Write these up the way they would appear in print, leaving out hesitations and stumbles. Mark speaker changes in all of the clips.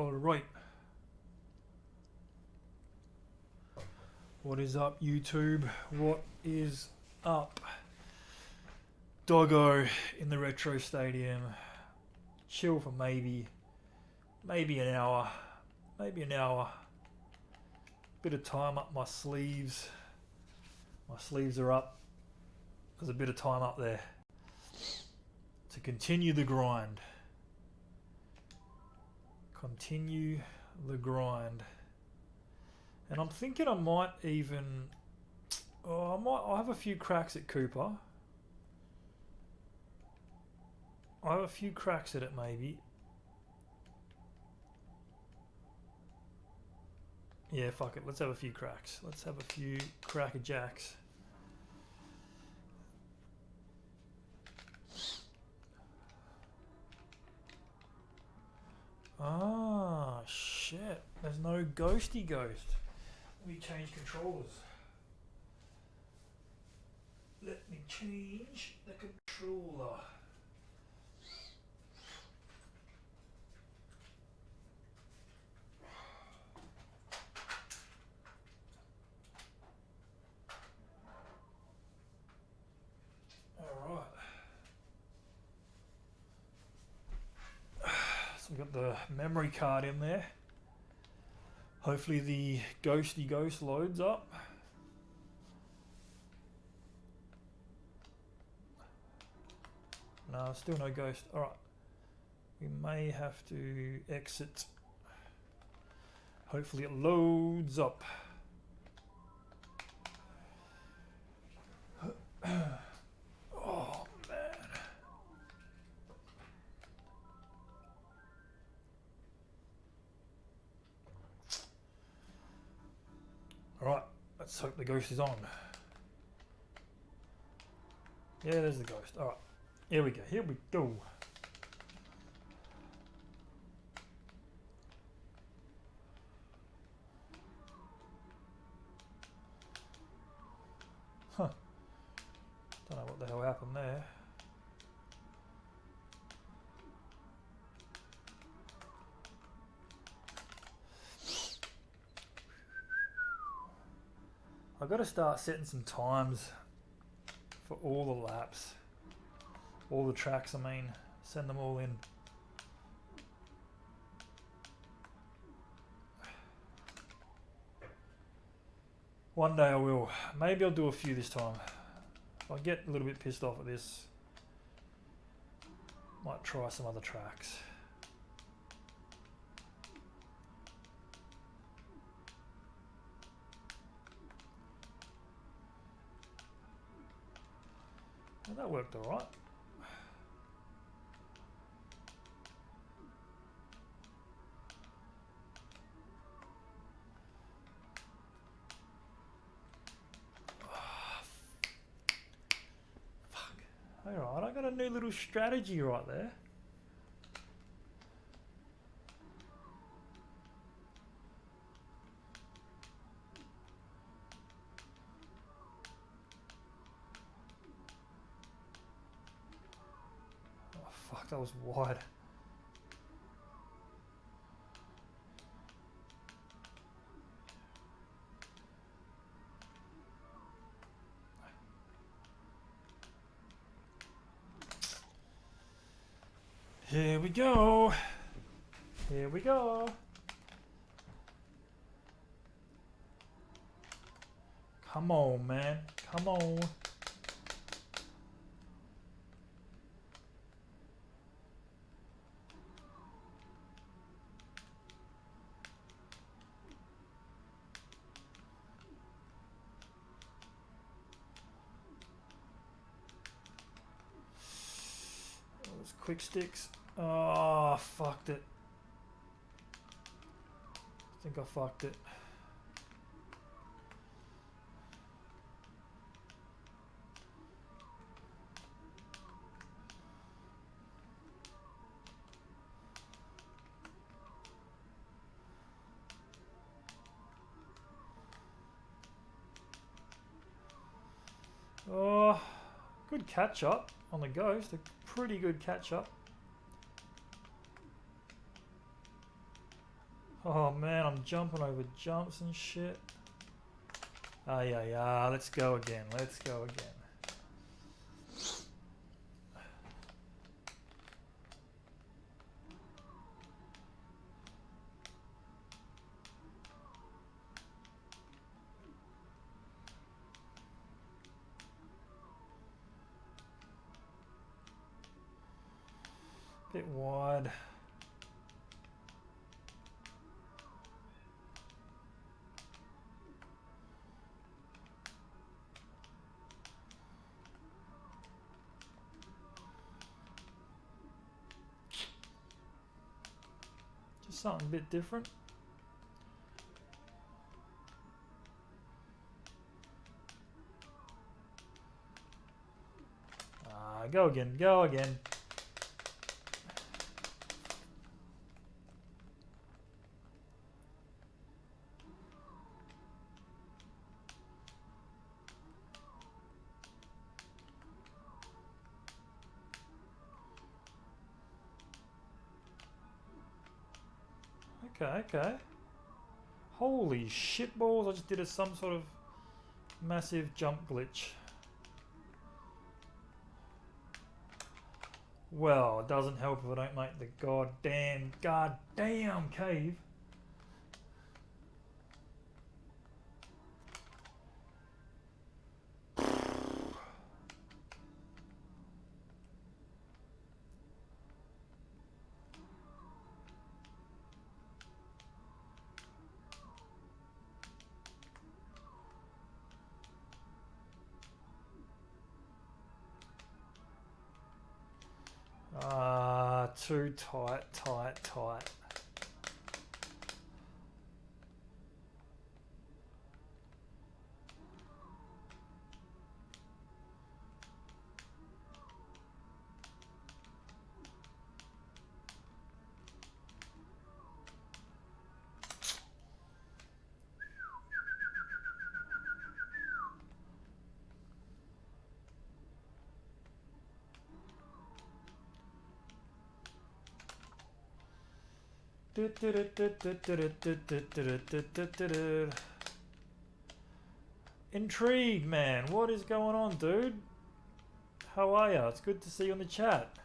Speaker 1: All right. What is up, YouTube? What is up? Doggo in the retro stadium. Chill for maybe an hour. Maybe an hour. Bit of time up my sleeves. My sleeves are up. There's a bit of time up there to continue the grind. Continue the grind. And I'm thinking I might even... I'll have a few cracks at Cooper. I'll have a few cracks at it maybe. Yeah, fuck it. Let's have a few cracks. Let's have a few cracker jacks. Ah, shit. There's no ghosty ghost. Let me change controllers. Let me change the controller. Alright. So we've got the memory card in there. Hopefully the ghosty ghost loads up. No, still no ghost. Alright. We may have to exit. Hopefully it loads up. Oh, man. Alright, let's hope the ghost is on. Yeah, there's the ghost. Alright, here we go, here we go. Huh. Don't know what the hell happened there. I've got to start setting some times for all the laps, all the tracks. I mean, send them all in. One day I will. Maybe I'll do a few this time. If I get a little bit pissed off at this, might try some other tracks. Well, that worked all right. Fuck. All right, I got a new little strategy right there. That was wide. Here we go. Here we go. Come on, man. Come on. Quick sticks. Oh, fucked it. I think I fucked it. Oh, good catch up on the ghost. A pretty good catch up. Oh man, I'm jumping over jumps and shit. Ah, yeah. Let's go again. Let's go again. Bit wide. Just something a bit different. Go again, go again. Okay. Holy shitballs, I just did some sort of massive jump glitch. Well, it doesn't help if I don't make the goddamn cave. Too tight. Intrigued, man. What is going on, dude? How are ya? It's good to see you on the chat.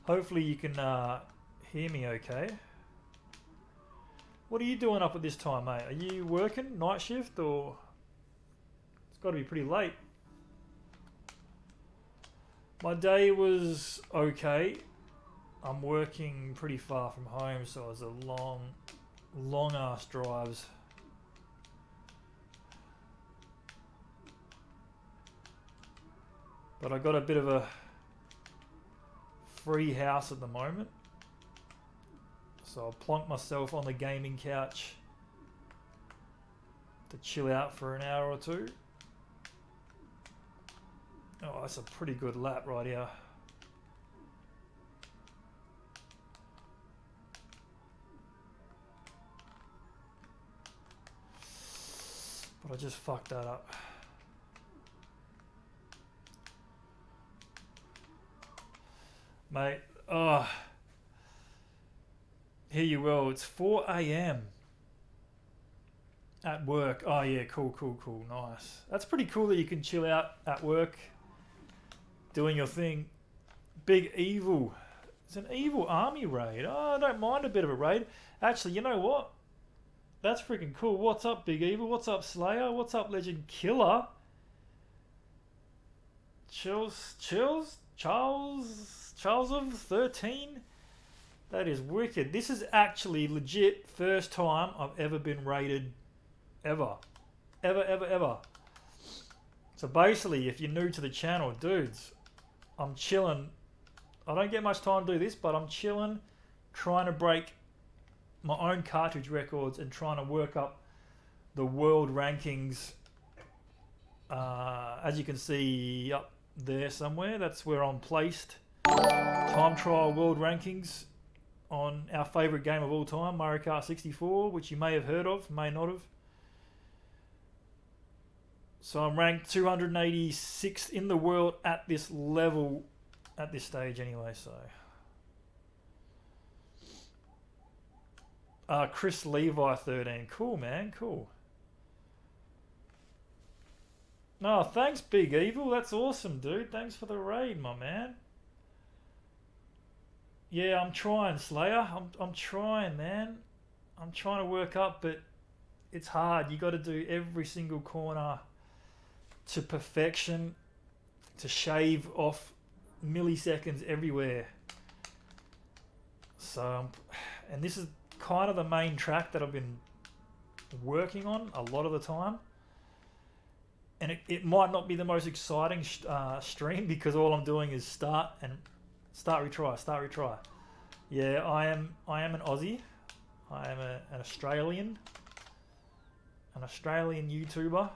Speaker 1: Hopefully you can hear me okay. What are you doing up at this time, mate? Are you working night shift, or it's got to be pretty late? My day was okay. I'm working pretty far from home, so it's a long ass drives. But I got a bit of a free house at the moment, so I'll plonk myself on the gaming couch to chill out for an hour or two. Oh, that's a pretty good lap right here. But I just fucked that up. Mate, hear you well. It's 4 a.m. at work. Oh yeah, cool. Nice. That's pretty cool that you can chill out at work doing your thing. Big Evil. It's an evil army raid. Oh, I don't mind a bit of a raid. Actually, you know what? That's freaking cool. What's up, Big Evil? What's up, Slayer? What's up, Legend Killer? Charles of 13? That is wicked. This is actually legit first time I've ever been raided. Ever. So basically, if you're new to the channel, dudes, I'm chilling. I don't get much time to do this, but I'm chilling, trying to break my own cartridge records and trying to work up the world rankings. As you can see up there somewhere, that's where I'm placed. Time trial world rankings on our favourite game of all time, Mario Kart 64, which you may have heard of, may not have. So I'm ranked 286th in the world at this level, at this stage anyway, so Chris Levi 13. Cool, man. Cool. No, thanks, Big Evil. That's awesome, dude. Thanks for the raid, my man. Yeah, I'm trying, Slayer. I'm trying, man. I'm trying to work up, but it's hard. You got to do every single corner to perfection, to shave off milliseconds everywhere. So, and this is kind of the main track that I've been working on a lot of the time. And it might not be the most exciting stream because all I'm doing is start, retry. Yeah, I am an Aussie. I am an Australian YouTuber.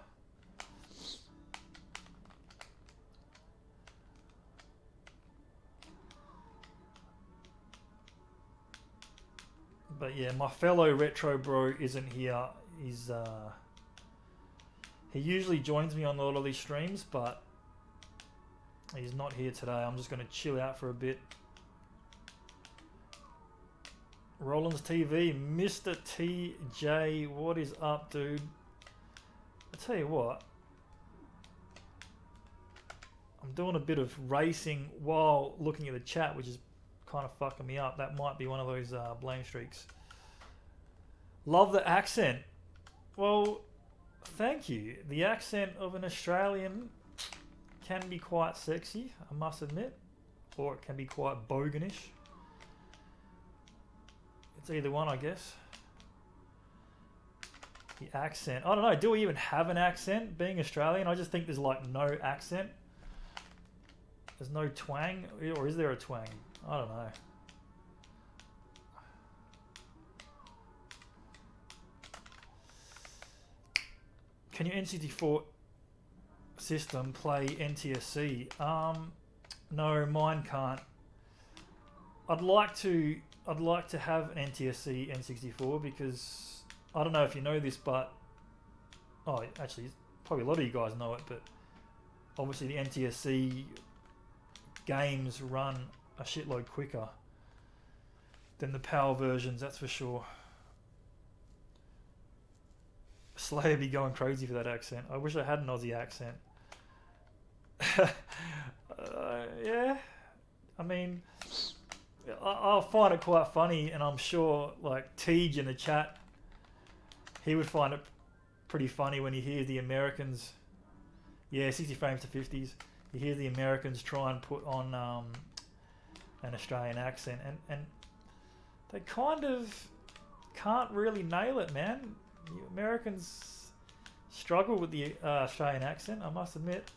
Speaker 1: But yeah, my fellow retro bro isn't here. He usually joins me on a lot of these streams, but he's not here today. I'm just going to chill out for a bit. Rollins TV, Mr. TJ, what is up, dude? I tell you what, I'm doing a bit of racing while looking at the chat, which is kind of fucking me up. That might be one of those blame streaks. Love the accent. Well, thank you. The accent of an Australian can be quite sexy, I must admit, or it can be quite boganish. It's either one, I guess. The accent. I don't know. Do we even have an accent being Australian? I just think there's like no accent. There's no twang, or is there a twang? I don't know. Can your N64 system play NTSC? No, mine can't. I'd like to have an NTSC N64 because I don't know if you know this, but actually, probably a lot of you guys know it, but obviously the NTSC games run a shitload quicker than the PAL versions, that's for sure. Slayer be going crazy for that accent. I wish I had an Aussie accent. Yeah, I mean, I'll find it quite funny, and I'm sure like Tej in the chat, he would find it pretty funny when he hears the Americans. Yeah, 60 frames to 50s. You hear the Americans try and put on an Australian accent, and they kind of can't really nail it, man. You Americans struggle with the Australian accent, I must admit.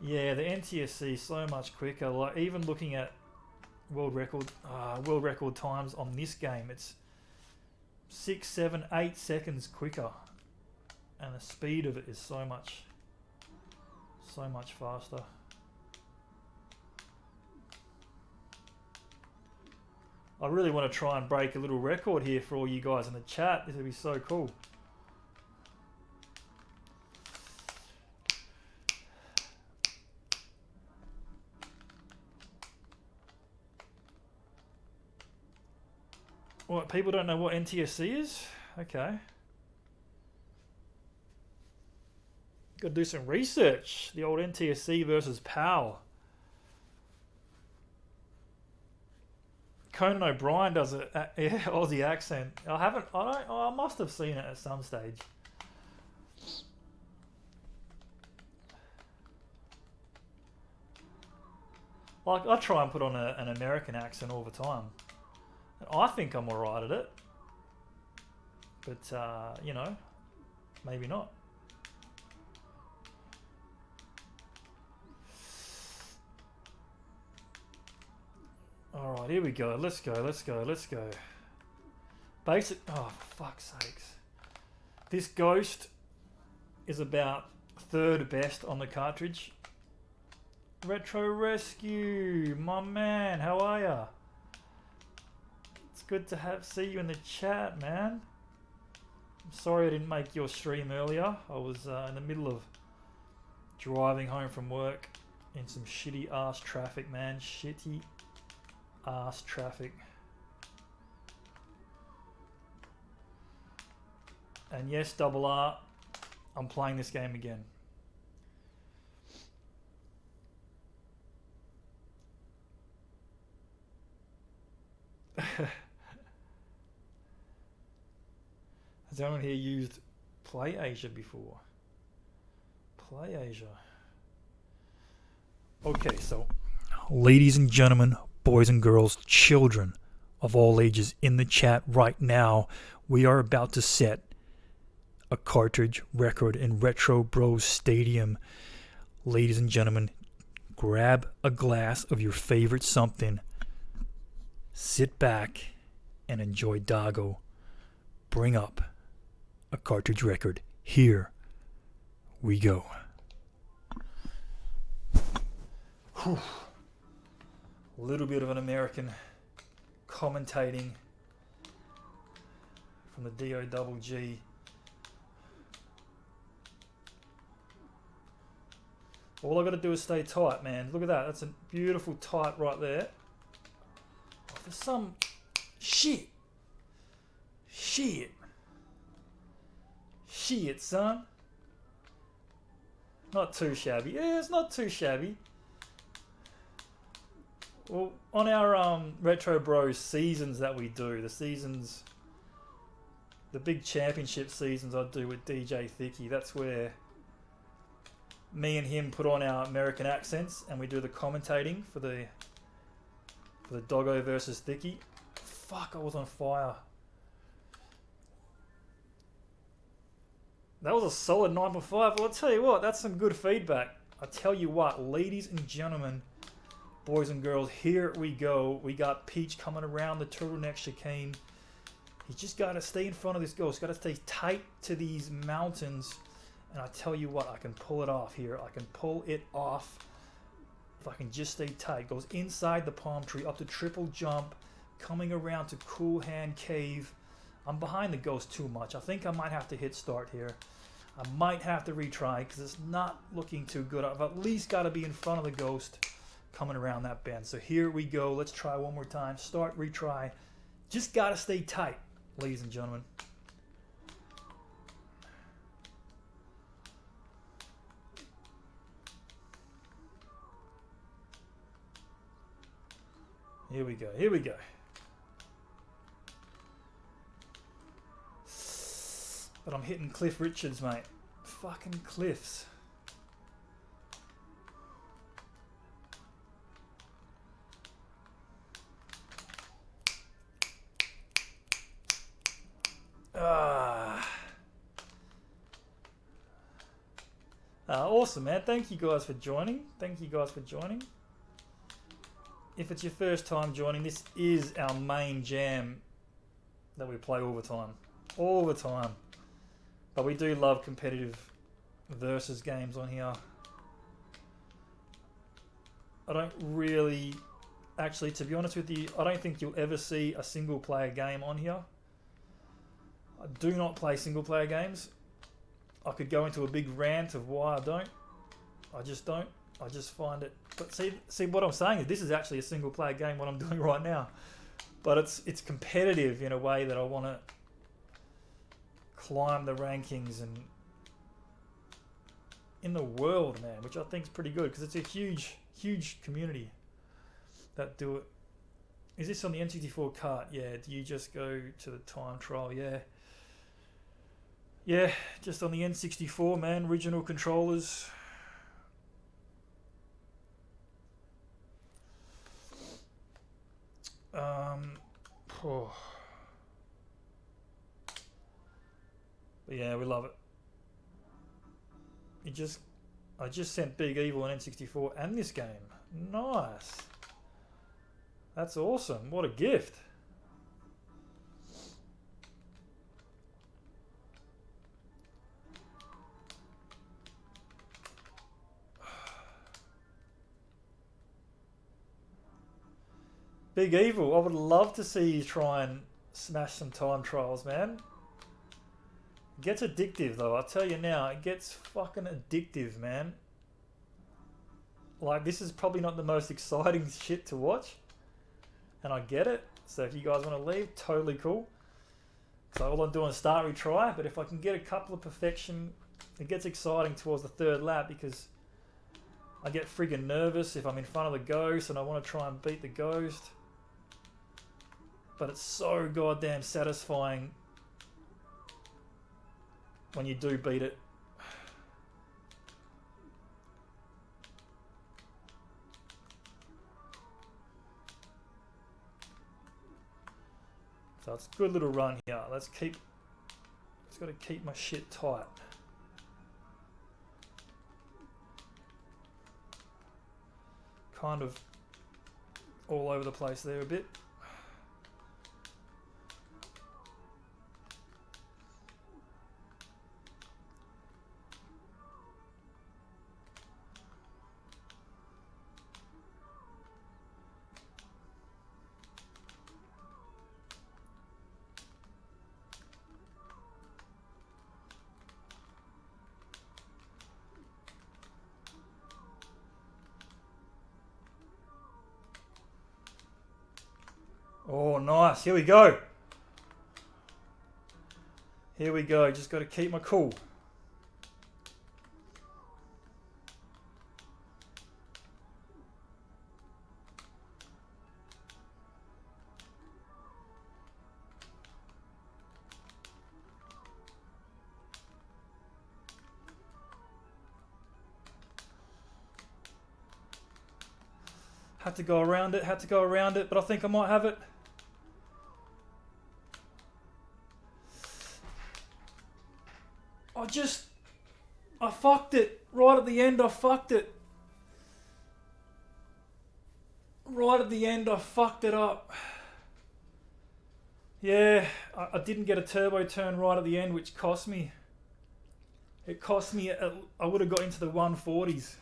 Speaker 1: Yeah, the NTSC is so much quicker. Like even looking at world record times on this game, it's 6, 7, 8 seconds quicker, and the speed of it is so much faster. I really want to try and break a little record here for all you guys in the chat. This would be so cool. What, people don't know what NTSC is? Okay. Got to do some research. The old NTSC versus PAL. Conan O'Brien does a Aussie accent. I must have seen it at some stage. Like I try and put on an American accent all the time. I think I'm alright at it, but you know, maybe not. Alright, here we go. Let's go. Basic. Oh, for fuck's sakes. This Ghost is about third best on the cartridge. Retro Rescue, my man, how are ya? It's good to see you in the chat, man. I'm sorry I didn't make your stream earlier. I was in the middle of driving home from work. in some shitty ass traffic, man. Shitty ass traffic. And yes, Double R, I'm playing this game again. Has anyone here used Play Asia before? Play Asia. Okay, so ladies and gentlemen, boys and girls, children of all ages in the chat right now, we are about to set a cartridge record in Retro Bros Stadium. Ladies and gentlemen, grab a glass of your favorite something, sit back and enjoy Doggo. Bring up a cartridge record. Here we go. Whew. A little bit of an American commentating from the D-O-double-G. All I got to do is stay tight, man. Look at that. That's a beautiful tight right there. Oh, for some shit, son. Not too shabby. Yeah, it's not too shabby. Well, on our Retro Bros seasons that we do, the big championship seasons I do with DJ Thicky, that's where me and him put on our American accents and we do the commentating for the Doggo versus Thicky. Fuck, I was on fire. That was a solid 9.5. Well, I'll tell you what, that's some good feedback. I tell you what, ladies and gentlemen, boys and girls, here we go. We got Peach coming around the turtleneck chicane. He's just got to stay in front of this ghost. Got to stay tight to these mountains. And I tell you what, I can pull it off here. I can pull it off if I can just stay tight. Goes inside the palm tree, up to triple jump, coming around to Cool Hand Cave. I'm behind the ghost too much. I think I might have to hit start here. I might have to retry because it's not looking too good. I've at least got to be in front of the ghost coming around that bend. So here we go. Let's try one more time. Start, retry. Just got to stay tight, ladies and gentlemen. Here we go. Here we go. But I'm hitting Cliff Richards, mate. Fucking cliffs. Awesome, man. Thank you guys for joining. If it's your first time joining, this is our main jam that we play all the time. But we do love competitive versus games on here. I don't really, actually, to be honest with you, I don't think you'll ever see a single player game on here. I do not play single player games. I could go into a big rant of why I don't. I just don't. I just find it. But see what I'm saying is this is actually a single player game, what I'm doing right now. But it's competitive in a way that I want to climb the rankings and in the world, man, which I think is pretty good because it's a huge community that do it. Is this on the N64 Kart? Yeah. Do you just go to the time trial? Yeah. Yeah, just on the N64, man. Original controllers. Oh. But yeah, we love it. I just sent Big Evil on N64 and this game. Nice. That's awesome. What a gift. Big Evil, I would love to see you try and smash some time trials, man. It gets addictive though, I'll tell you now. It gets fucking addictive, man. Like, this is probably not the most exciting shit to watch, and I get it. So if you guys want to leave, totally cool. So all I'm doing is start retry, but if I can get a couple of perfection, it gets exciting towards the third lap because I get friggin' nervous if I'm in front of the ghost and I want to try and beat the ghost. But it's so goddamn satisfying when you do beat it. So it's a good little run here. Just got to keep my shit tight. Kind of all over the place there a bit. Oh, nice. Here we go. Here we go. Just got to keep my cool. Had to go around it, but I think I might have it. I fucked it. Right at the end, I fucked it. Right at the end, I fucked it up. Yeah, I didn't get a turbo turn right at the end, which cost me. It cost me, I would have got into the 140s.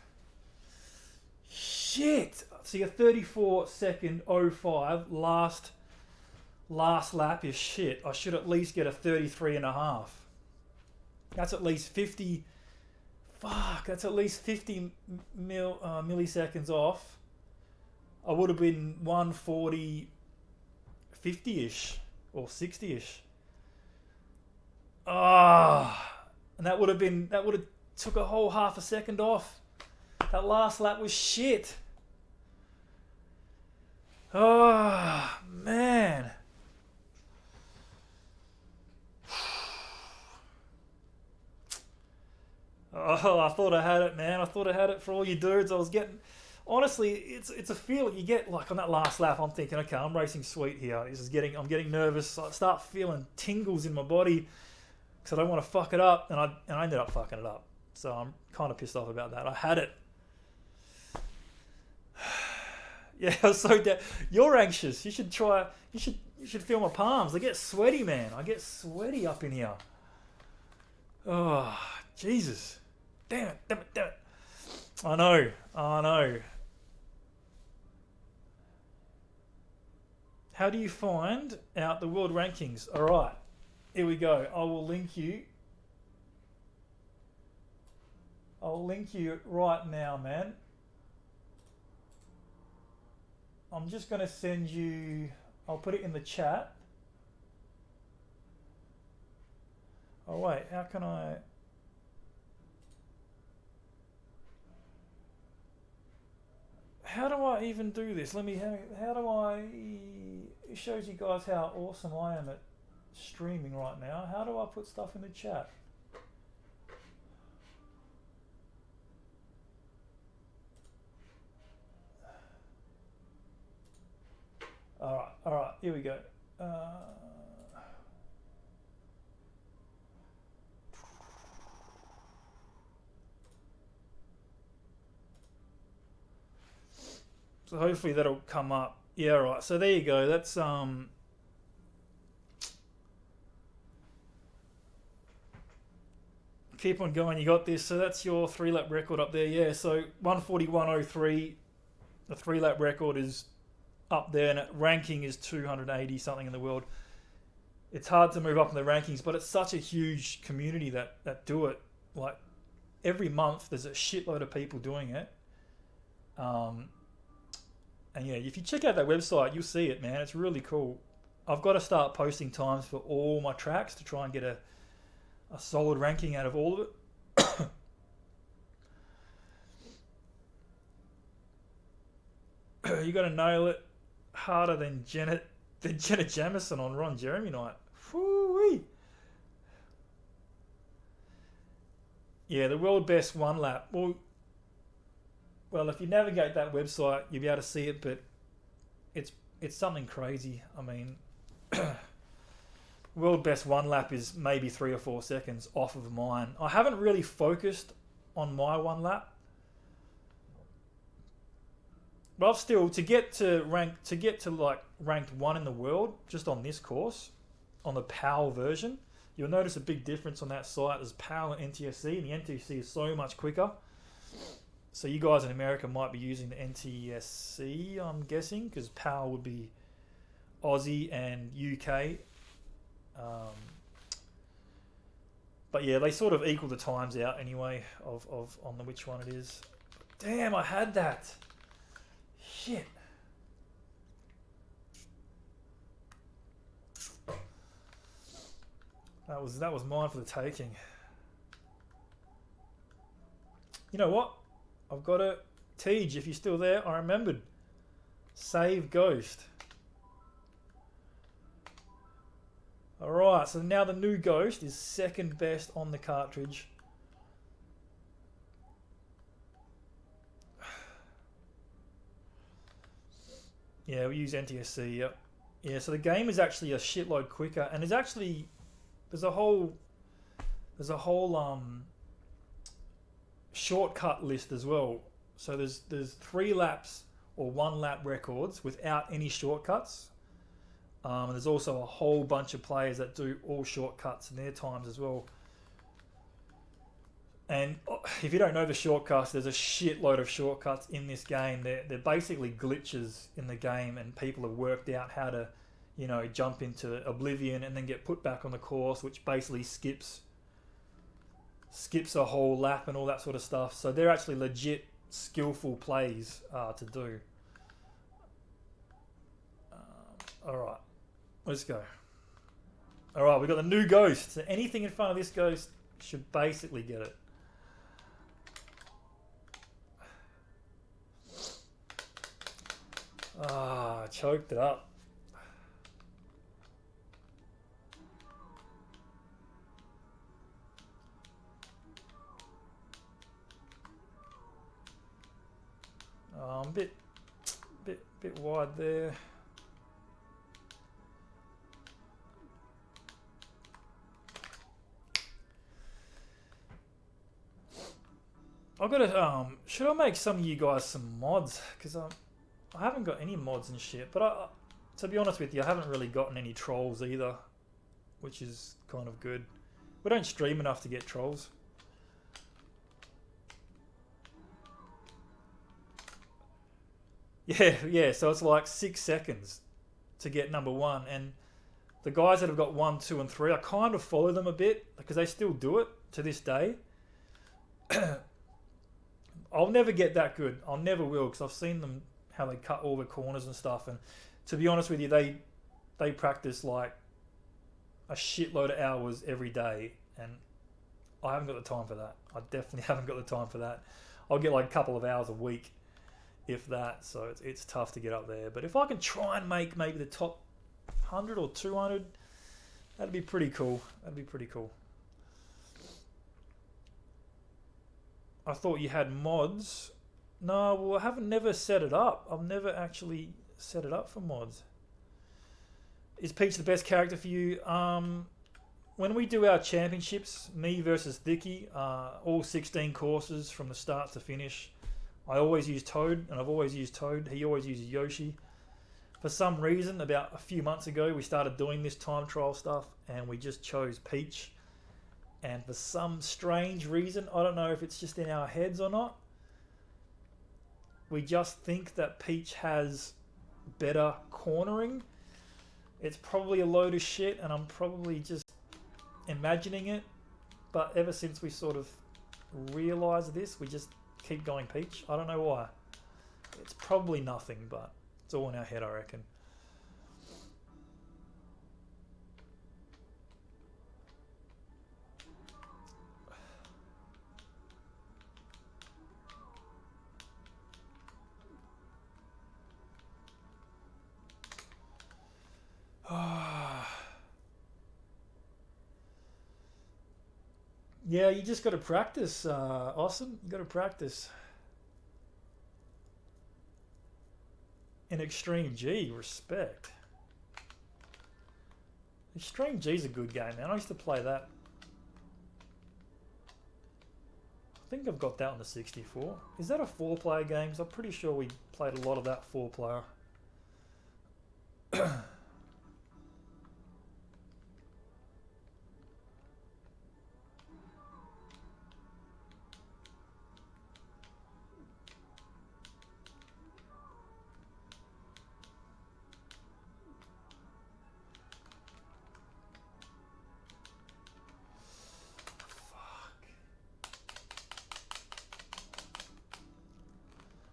Speaker 1: Shit. See, a 34-second 05 last lap is shit. I should at least get a 33.5. That's at least 50. Fuck, that's at least 50 milliseconds off. I would have been 140, 50-ish or 60-ish. And that would have took a whole half a second off. That last lap was shit. Oh, man. Oh, I thought I had it, man. I thought I had it for all you dudes. I was getting... Honestly, it's a feeling you get, like, on that last lap. I'm thinking, okay, I'm racing sweet here. I'm getting nervous. I start feeling tingles in my body because I don't want to fuck it up, and I ended up fucking it up. So I'm kind of pissed off about that. I had it. Yeah, I was so dead. You're anxious. You should try. You should feel my palms. I get sweaty, man. I get sweaty up in here. Oh, Jesus. Damn it. I know. How do you find out the world rankings? All right, here we go. I'll link you right now, man. I'm just going to send you... I'll put it in the chat. Oh, wait. How can I... How do I even do this? How do I... It shows you guys how awesome I am at streaming right now. How do I put stuff in the chat? All right, here we go. So hopefully that'll come up. Yeah, right. So there you go. That's keep on going. You got this. So that's your 3-lap record up there. Yeah. So 141.03. The 3-lap record is up there, and ranking is 280 something in the world. It's hard to move up in the rankings, but it's such a huge community that do it. Like every month, there's a shitload of people doing it. And yeah, if you check out that website, you'll see it, man. It's really cool. I've got to start posting times for all my tracks to try and get a solid ranking out of all of it. You got to nail it harder than Jenna Jamison on Ron Jeremy night. Whoo-wee. Yeah, the world best one lap. Well, if you navigate that website, you'll be able to see it, but it's something crazy. I mean, world best one lap is maybe 3 or 4 seconds off of mine. I haven't really focused on my one lap, but I've still to get to like ranked 1 in the world just on this course, on the PAL version. You'll notice a big difference on that site. There's PAL and NTSC, and the NTSC is so much quicker. So you guys in America might be using the NTSC, I'm guessing, because PAL would be Aussie and UK. But yeah, they sort of equal the times out anyway of on the which one it is. Damn, I had that. Shit. That was mine for the taking. You know what? I've got a Tej, if you're still there, I remembered. Save Ghost. Alright, so now the new Ghost is second best on the cartridge. Yeah, we use NTSC, yep. Yeah, so the game is actually a shitload quicker, and there's a whole shortcut list as well. So there's 3 laps or 1 lap records without any shortcuts. And there's also a whole bunch of players that do all shortcuts in their times as well. And if you don't know the shortcuts, there's a shitload of shortcuts in this game. They're basically glitches in the game, and people have worked out how to, you know, jump into oblivion and then get put back on the course, which basically skips a whole lap and all that sort of stuff. So they're actually legit skillful plays to do. Alright, let's go. Alright, we've got the new Ghost. So anything in front of this Ghost should basically get it. I choked it up. I'm a bit wide there. I've got to should I make some of you guys some mods, because I haven't got any mods and shit, but to be honest with you, I haven't really gotten any trolls either, which is kind of good. We don't stream enough to get trolls. Yeah, so it's like 6 seconds to get number 1, and the guys that have got 1, 2 and 3, I kind of follow them a bit because they still do it to this day. I'll never get that good. I'll never will, because I've seen them how they cut all the corners and stuff, and to be honest with you, they practice like a shitload of hours every day, and I haven't got the time for that. I definitely haven't got the time for that. I'll get like a couple of hours a week, if that, so it's tough to get up there. But if I can try and make maybe the top 100 or 200, that'd be pretty cool. That'd be pretty cool. I thought you had mods. No, well, I haven't never set it up. I've never actually set it up for mods. Is Peach the best character for you? When we do our championships, me versus Dicky, all 16 courses from the start to finish, I always use Toad, and I've always used Toad. He always uses Yoshi. For some reason, about a few months ago, we started doing this time trial stuff, and we just chose Peach. And for some strange reason, I don't know if it's just in our heads or not, we just think that Peach has better cornering. It's probably a load of shit, and I'm probably just imagining it. But ever since we sort of realised this, we just keep going Peach. I don't know why. It's probably nothing, but it's all in our head, I reckon. Yeah, you just got to practice, Austin. You got to practice. In Extreme G, respect. Extreme G's a good game, man. I used to play that. I think I've got that on the 64. Is that a 4-player game? 'Cause I'm pretty sure we played a lot of that 4-player.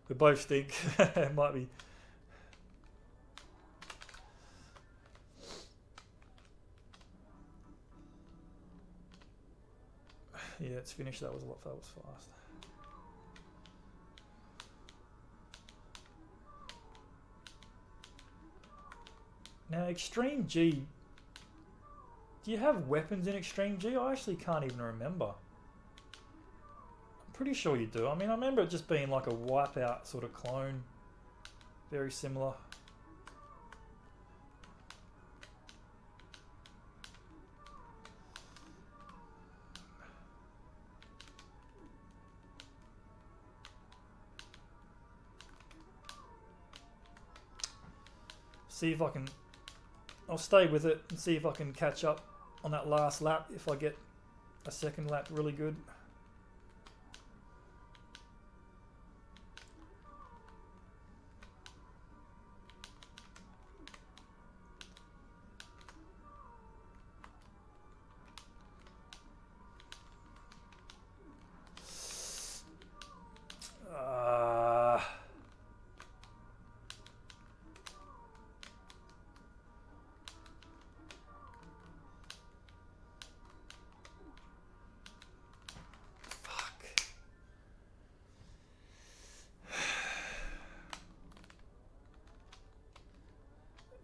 Speaker 1: We both stink. It might be. Yeah, it's finished. That was fast. Now, Extreme G. Do you have weapons in Extreme G? I actually can't even remember. I'm pretty sure you do. I mean, I remember it just being like a Wipeout sort of clone. Very similar. See if I can... I'll stay with it and see if I can catch up on that last lap if I get a second lap really good.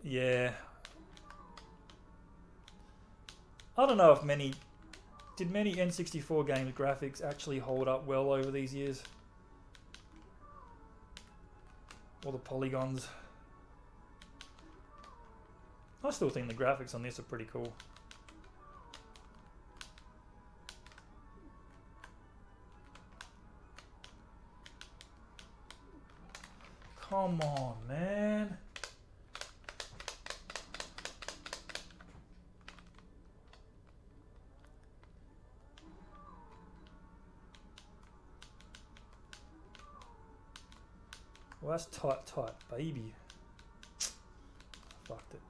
Speaker 1: Yeah. I don't know if many N64 games graphics actually hold up well over these years. All the polygons. I still think the graphics on this are pretty cool. Come on, man. Well, that's tight, baby. Fucked it.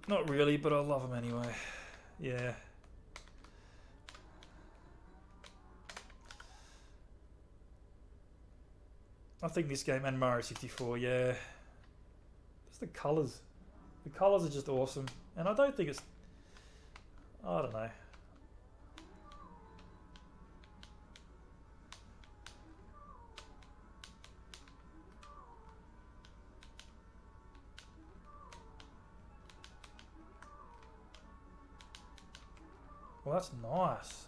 Speaker 1: Not really, but I love them anyway. Yeah. I think this game and Mario 64, yeah. Just the colours. The colours are just awesome. And I don't think it's... I don't know. Well, that's nice.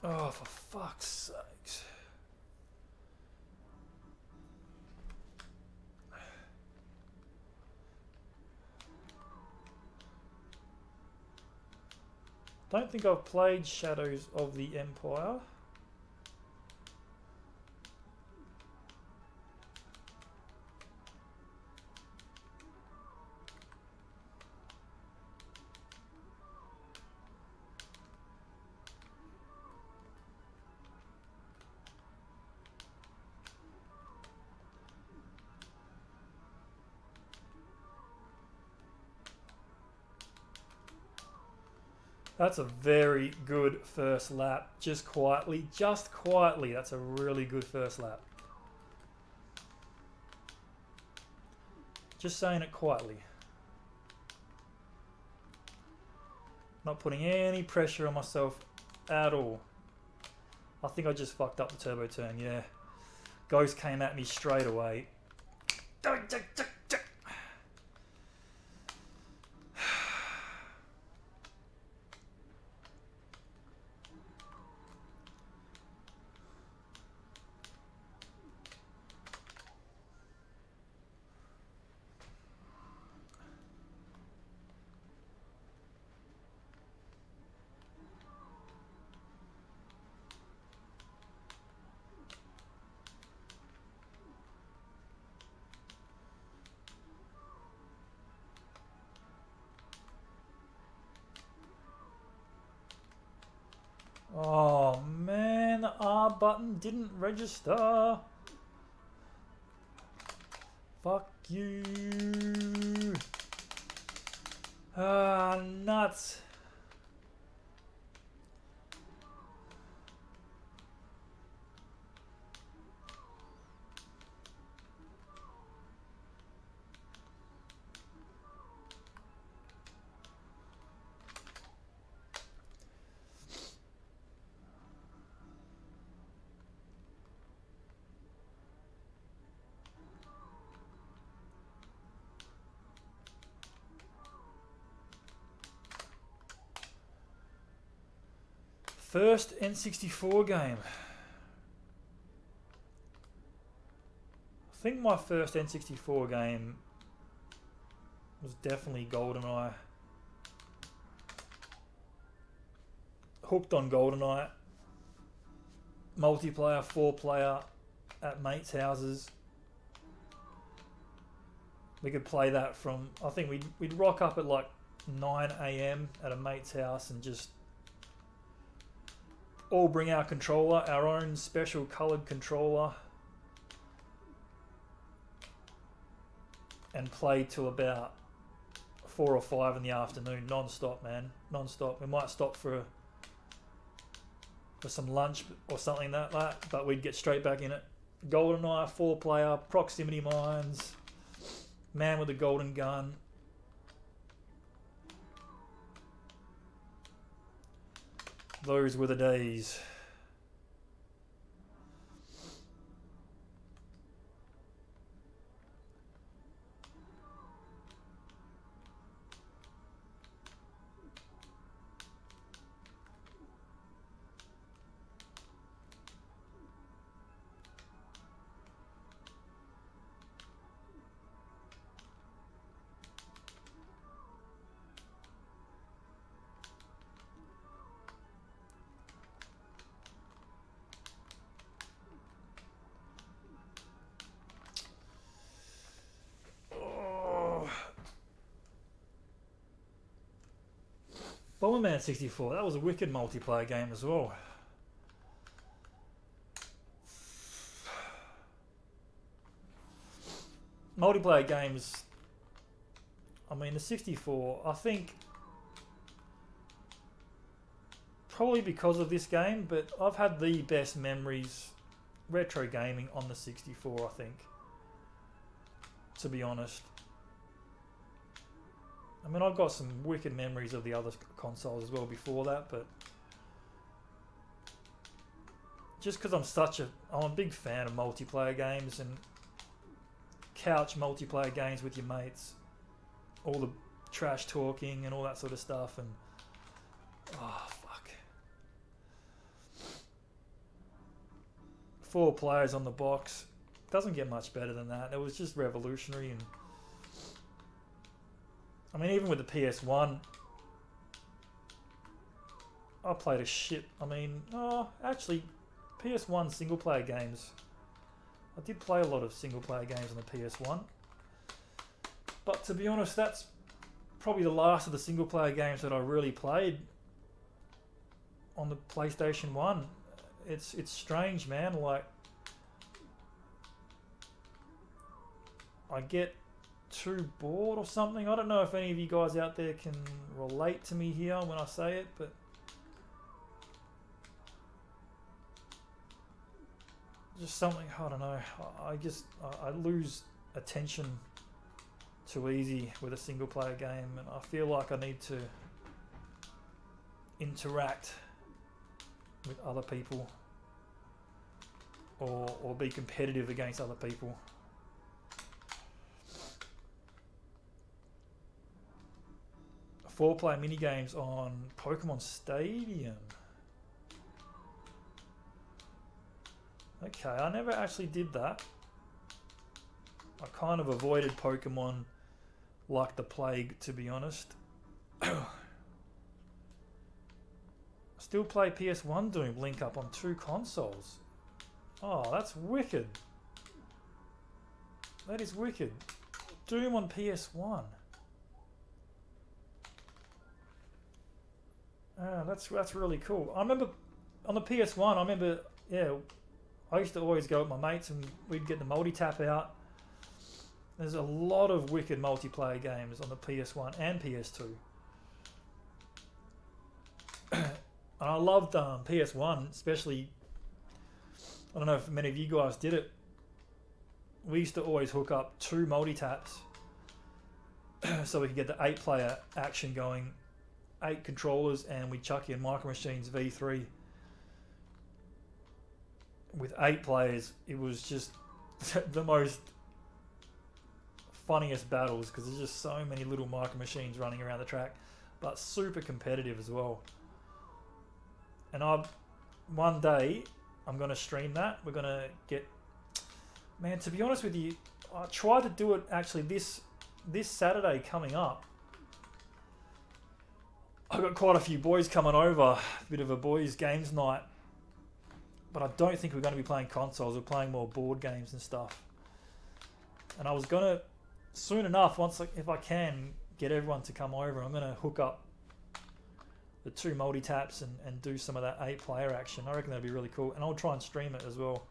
Speaker 1: Oh, for fuck's sakes. Don't think I've played Shadows of the Empire. That's a very good first lap. Just quietly. That's a really good first lap. Just saying it quietly. Not putting any pressure on myself at all. I think I just fucked up the turbo turn, yeah. Ghost came at me straight away. Oh man, the R button didn't register. Fuck you. Ah, nuts. First N64 game. I think my first N64 game was definitely GoldenEye. Hooked on GoldenEye. Multiplayer, 4-player at mates' houses. We could play that from, I think we'd rock up at like 9 AM at a mate's house and just all bring our controller, our own special coloured controller, and play till about 4 or 5 in the afternoon, non-stop, man, non-stop. We might stop for some lunch or something like that, but we'd get straight back in it. GoldenEye, 4-player, proximity mines, man with a golden gun. Those were the days. Bomberman 64, that was a wicked multiplayer game as well. Multiplayer games, I mean the 64, I think probably because of this game, but I've had the best memories retro gaming on the 64, I think, to be honest. I mean, I've got some wicked memories of the other consoles as well before that, but just because I'm a big fan of multiplayer games and couch multiplayer games with your mates, all the trash talking and all that sort of stuff, and oh fuck, 4 players on the box, doesn't get much better than that. It was just revolutionary. And I mean, even with the PS1, I played a shit. I mean, actually, PS1 single-player games. I did play a lot of single-player games on the PS1. But to be honest, that's probably the last of the single-player games that I really played on the PlayStation 1. It's strange, man. Like, I get too bored or something. I don't know if any of you guys out there can relate to me here when I say it, but just something, I don't know. I lose attention too easy with a single player game, and I feel like I need to interact with other people or be competitive against other people. Four-player minigames on Pokemon Stadium. Okay, I never actually did that. I kind of avoided Pokemon like the plague, to be honest. Still play PS1 Doom link up on 2 consoles. Oh, that's wicked. That is wicked. Doom on PS1. That's really cool. I remember on the PS1, I used to always go with my mates and we'd get the multi-tap out. There's a lot of wicked multiplayer games on the PS1 and PS2. And I loved PS1, especially, I don't know if many of you guys did it. We used to always hook up 2 multi-taps so we could get the 8-player action going, 8 controllers, and we chuck in Micro Machines V3. With 8 players, it was just the most funniest battles because there's just so many little Micro Machines running around the track, but super competitive as well. And one day I'm going to stream that. We're going to get, man, to be honest with you, I tried to do it actually this Saturday coming up. I've got quite a few boys coming over, a bit of a boys games night. But I don't think we're going to be playing consoles. We're playing more board games and stuff. And I was going to, soon enough, if I can, get everyone to come over, I'm going to hook up the 2 multi-taps and do some of that 8-player action. I reckon that'd be really cool. And I'll try and stream it as well.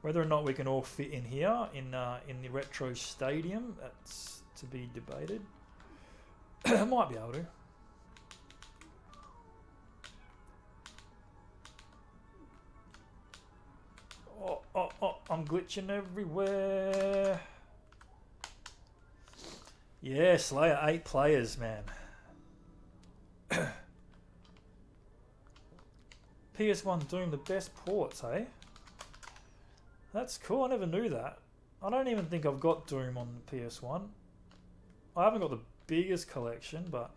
Speaker 1: Whether or not we can all fit in here in the retro stadium, that's to be debated. I might be able to. Oh, I'm glitching everywhere. Yeah, Slayer, 8 players, man. PS1 Doom, the best ports, hey? That's cool, I never knew that. I don't even think I've got Doom on the PS1. I haven't got the biggest collection, but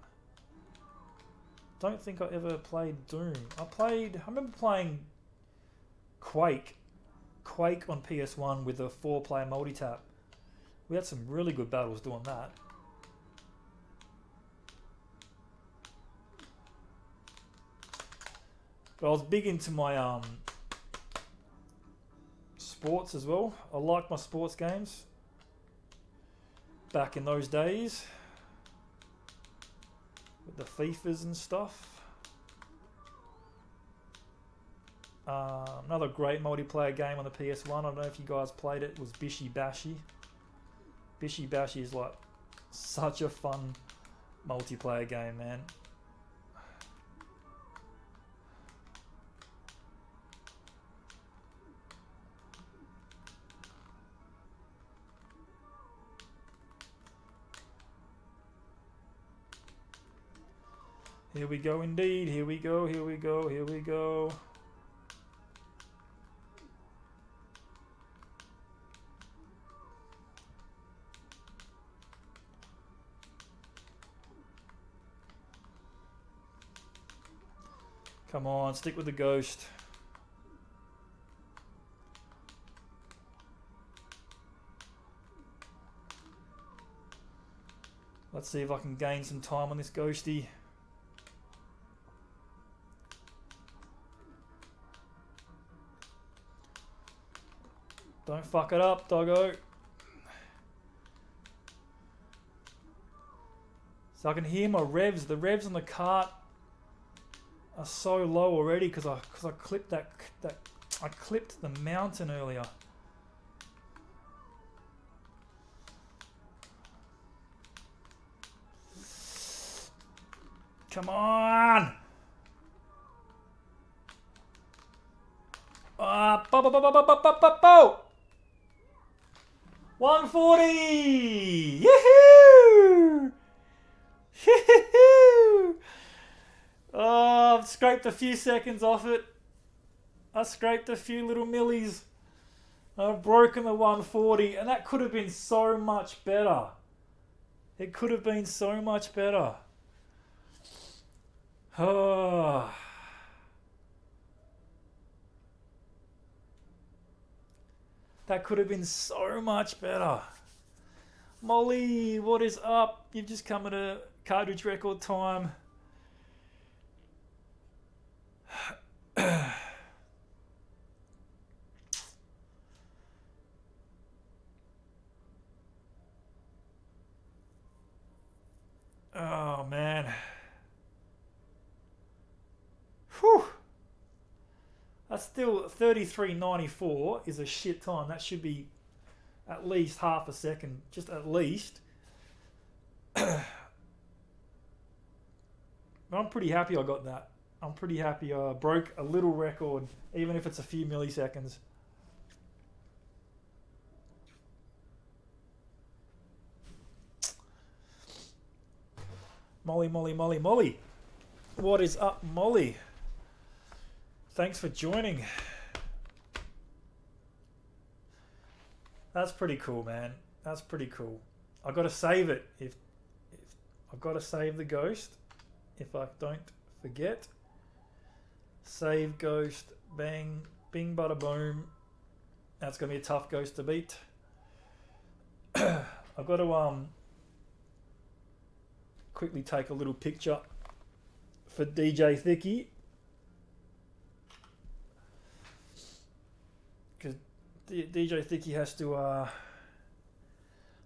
Speaker 1: don't think I ever played Doom. I remember playing Quake on PS1 with a 4-player multi-tap. We had some really good battles doing that. But I was big into my sports as well. I liked my sports games back in those days with the FIFAs and stuff. Another great multiplayer game on the PS1, I don't know if you guys played it, was Bishi Bashi. Bishi Bashi is like such a fun multiplayer game, man. Here we go indeed, here we go, here we go, here we go. Come on, stick with the ghost. Let's see if I can gain some time on this ghosty. Don't fuck it up, doggo. So I can hear my revs. The revs on the cart are so low already because I clipped that I clipped the mountain earlier. Come on! Bo, bo, bo, bo, bo, bo, bo, bo. 140! Yahoo! Yahoo! Oh, I've scraped a few seconds off it. I scraped a few little millies. I've broken the 140, and that could have been so much better. It could have been so much better. Oh. That could have been so much better. Molly, what is up? You've just come at a Cartridge Record time. Oh, man. Whew. That's still 33.94 is a shit time. That should be at least half a second, just at least. I'm pretty happy I got that. I'm pretty happy I broke a little record, even if it's a few milliseconds. Molly, Molly, Molly, Molly. What is up, Molly? Thanks for joining. That's pretty cool, man. That's pretty cool. I got to save it. If I've got to save the ghost, if I don't forget. Save ghost. Bang. Bing, bada, boom. That's gonna be a tough ghost to beat. I've got to quickly take a little picture for DJ Thicky. Because DJ Thicky has to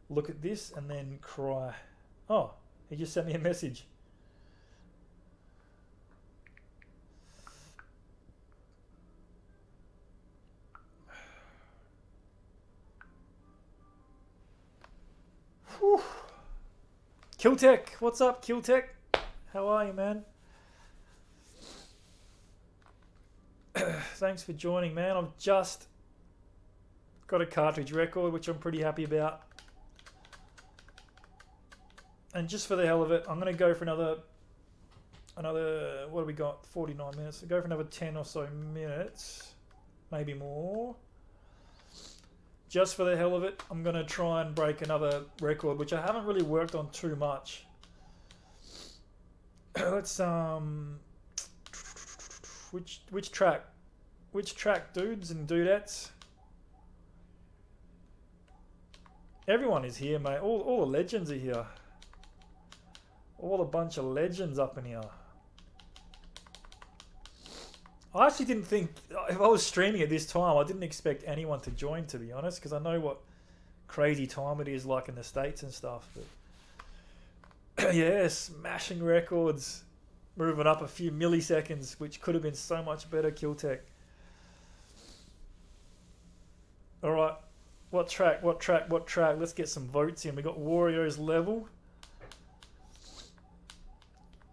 Speaker 1: look at this and then cry. Oh, he just sent me a message. Whew. Killtech, what's up, Killtech? How are you, man? Thanks for joining, man. I've just got a Cartridge Record, which I'm pretty happy about. And just for the hell of it, I'm going to go for another, what have we got? 49 minutes. So go for another 10 or so minutes, maybe more. Just for the hell of it, I'm going to try and break another record, which I haven't really worked on too much. Let's, which track? Which track, dudes and dudettes? Everyone is here, mate. All the legends are here. All a bunch of legends up in here. I actually didn't think, if I was streaming at this time, I didn't expect anyone to join, to be honest, because I know what crazy time it is like in the States and stuff. But yeah, smashing records, moving up a few milliseconds, which could have been so much better, Killtech. All right, what track? Let's get some votes in. We got Wario's level.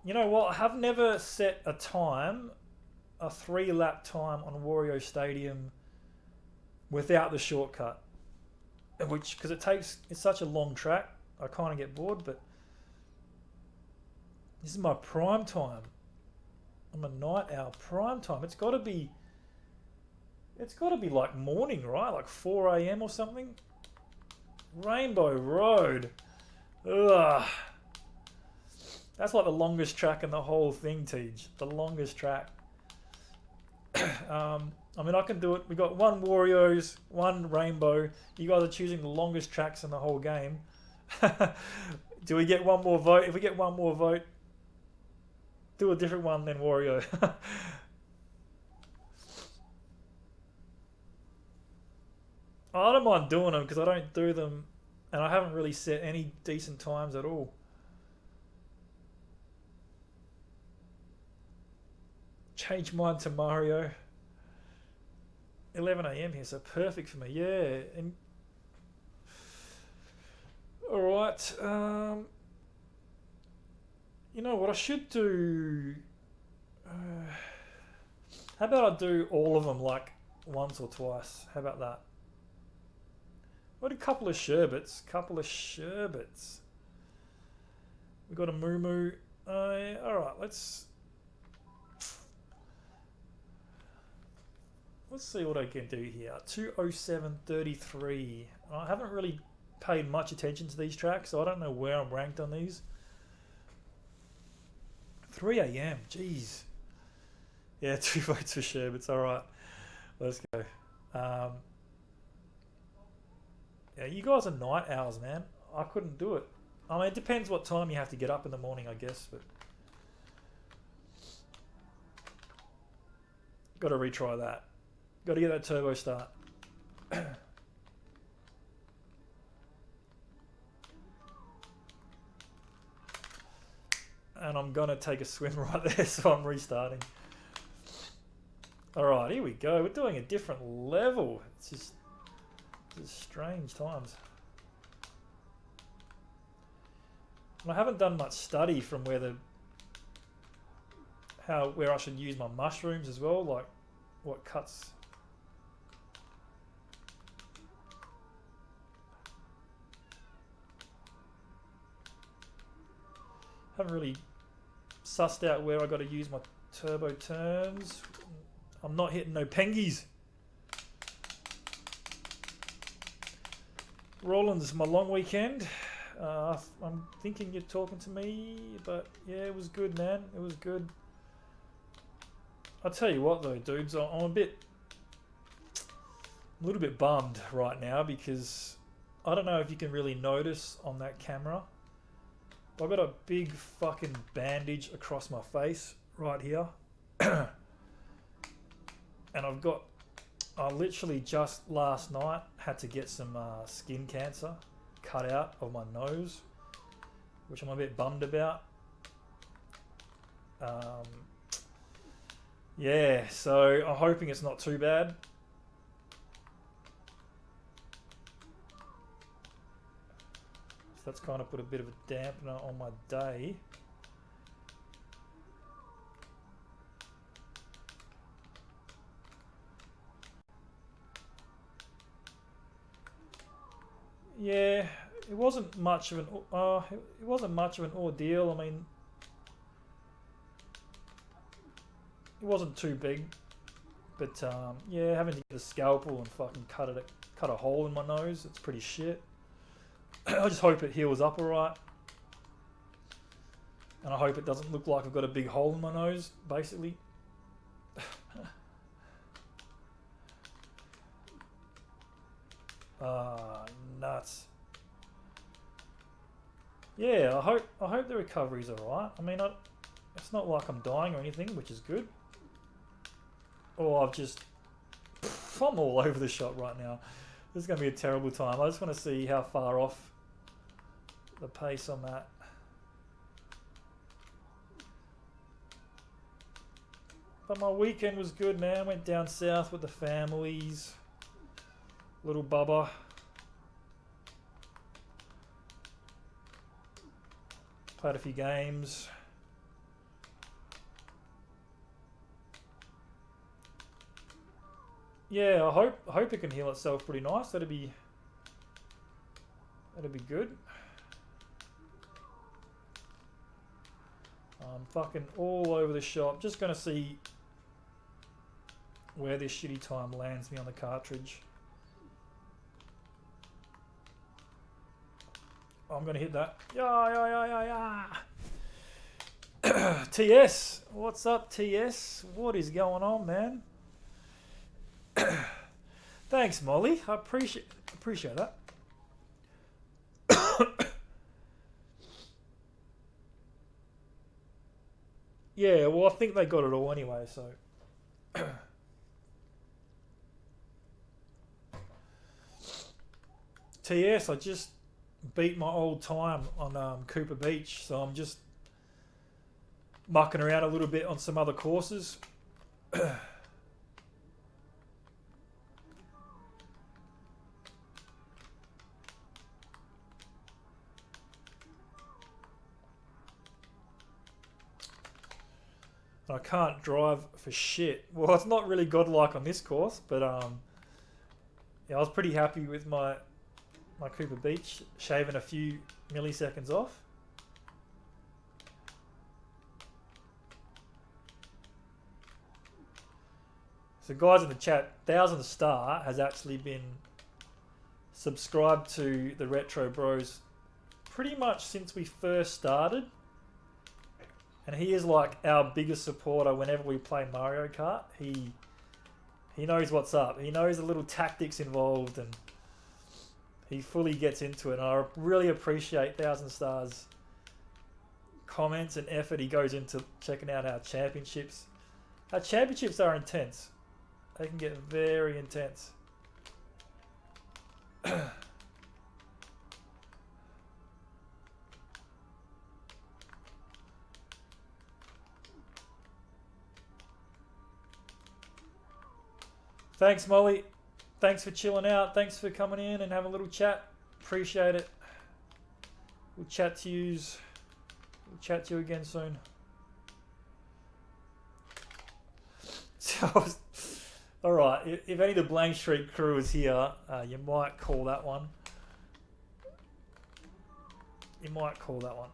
Speaker 1: You know what? I have never set a time, a 3-lap time on Wario Stadium without the shortcut. Which, because it's such a long track, I kind of get bored, but this is my prime time. I'm a night owl. Prime time. It's got to be like morning, right? Like 4 a.m. or something. Rainbow Road. Ugh. That's like the longest track in the whole thing, Tej. The longest track. I mean, I can do it. We got one Wario's, one Rainbow. You guys are choosing the longest tracks in the whole game. Do we get one more vote? If we get one more vote, do a different one than Wario. I don't mind doing them because I don't do them, and I haven't really set any decent times at all. Change mine to Mario. 11 a.m. here, so perfect for me. Yeah. And all right. You know what I should do? How about I do all of them like once or twice? How about that? What a couple of sherbets. Couple of sherbets. We got a moo moo. All right. Let's see what I can do here. 207.33. I haven't really paid much attention to these tracks, so I don't know where I'm ranked on these. 3 a.m. Jeez. Yeah, 2 votes for sherbets. All right. Let's go. Yeah, you guys are night owls, man. I couldn't do it. I mean, it depends what time you have to get up in the morning, I guess, but got to retry that. Got to get that turbo start. And I'm going to take a swim right there, so I'm restarting. All right, here we go. We're doing a different level. It's just strange times. And I haven't done much study from where I should use my mushrooms as well, like what cuts. Haven't really sussed out where I got to use my turbo turns. I'm not hitting no pengies. Roland's my long weekend. I'm thinking you're talking to me, but yeah, it was good, man. It was good. I'll tell you what though, dudes, I'm a little bit bummed right now because I don't know if you can really notice on that camera. I've got a big fucking bandage across my face right here. And I literally just last night had to get some skin cancer cut out of my nose, which I'm a bit bummed about. Yeah, so I'm hoping it's not too bad. So that's kind of put a bit of a dampener on my day. Yeah, it wasn't much of an ordeal. I mean, it wasn't too big, but yeah, having to get a scalpel and fucking cut a hole in my nose, it's pretty shit. I just hope it heals up alright, and I hope it doesn't look like I've got a big hole in my nose, basically. Nuts. Yeah, I hope the recovery's alright. I mean, it's not like I'm dying or anything, which is good. Or I'm all over the shop right now. This is going to be a terrible time. I just want to see how far off the pace on that. But my weekend was good, man. Went down south with the families. Little Bubba. Played a few games. Yeah, I hope it can heal itself pretty nice. That'd be good. I'm fucking all over the shop. Just gonna see where this shitty time lands me on the cartridge. I'm gonna hit that. Yeah. TS, what's up, TS? What is going on, man? Thanks, Molly. I appreciate that. Yeah, well, I think they got it all anyway, so. TS, I just beat my old time on Cooper Beach, so I'm just mucking around a little bit on some other courses. I can't drive for shit. Well, it's not really godlike on this course, but yeah, I was pretty happy with my Cooper Beach, shaving a few milliseconds off. So guys in the chat, 1000 Star has actually been subscribed to the Retro Bros pretty much since we first started. And he is like our biggest supporter whenever we play Mario Kart. He knows what's up. He knows the little tactics involved and he fully gets into it. And I really appreciate 1000 Stars comments and effort he goes into checking out our championships. Our championships are intense. They can get very intense. Thanks, Molly. Thanks for chilling out. Thanks for coming in and having a little chat. Appreciate it. We'll chat to you again soon. So, all right. If any of the Blank Street crew is here, you might call that one. You might call that one.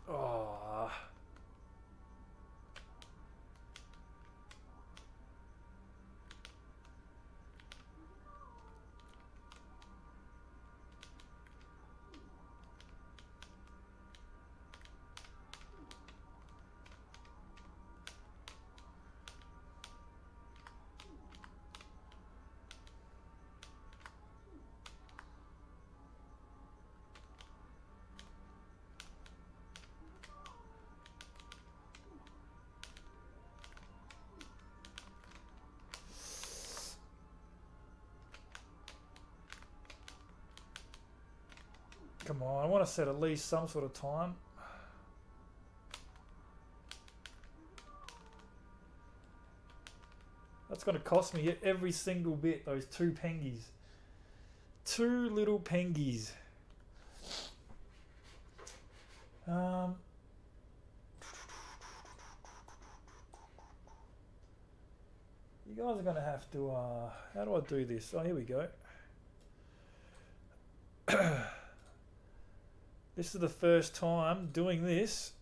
Speaker 1: Oh. Come on, I want to set at least some sort of time. That's going to cost me every single bit, those 2 pengies. 2 little pengies. You guys are going to have to... how do I do this? Oh, here we go. This is the first time doing this.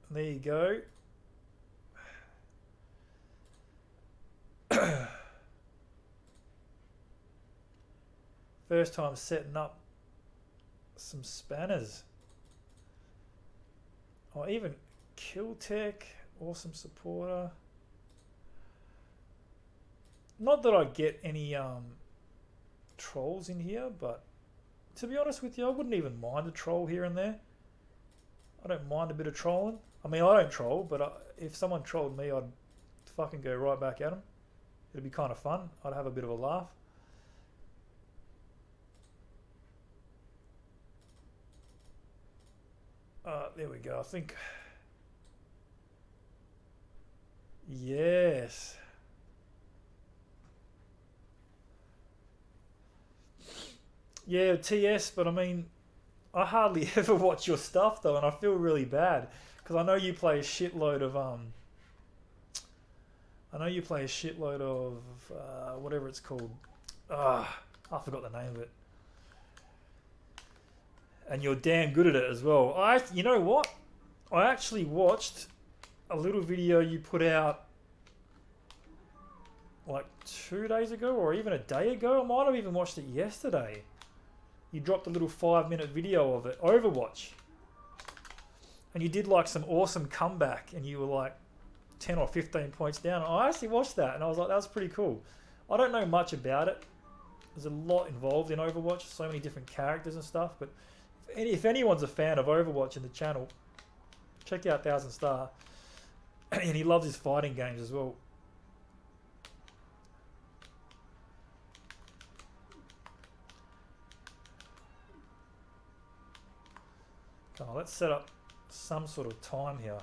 Speaker 1: There you go. First time setting up some spanners. Oh, even Killtech, awesome supporter. Not that I get any trolls in here, but to be honest with you, I wouldn't even mind a troll here and there. I don't mind a bit of trolling. I mean, I don't troll, but if someone trolled me, I'd fucking go right back at them. It'd be kind of fun. I'd have a bit of a laugh. There we go. I think... Yes. Yeah, TS, but I mean, I hardly ever watch your stuff though, and I feel really bad because I know you play a shitload of whatever it's called. I forgot the name of it. And you're damn good at it as well. You know what? I actually watched a little video you put out like 2 days ago or even a day ago. I might have even watched it yesterday. You dropped a little 5-minute video of it, Overwatch. And you did like some awesome comeback and you were like 10 or 15 points down. I actually watched that and I was like, that was pretty cool. I don't know much about it. There's a lot involved in Overwatch, so many different characters and stuff. But if anyone's a fan of Overwatch in the channel, check out 1000 Star. And he loves his fighting games as well. Come on, let's set up some sort of time here.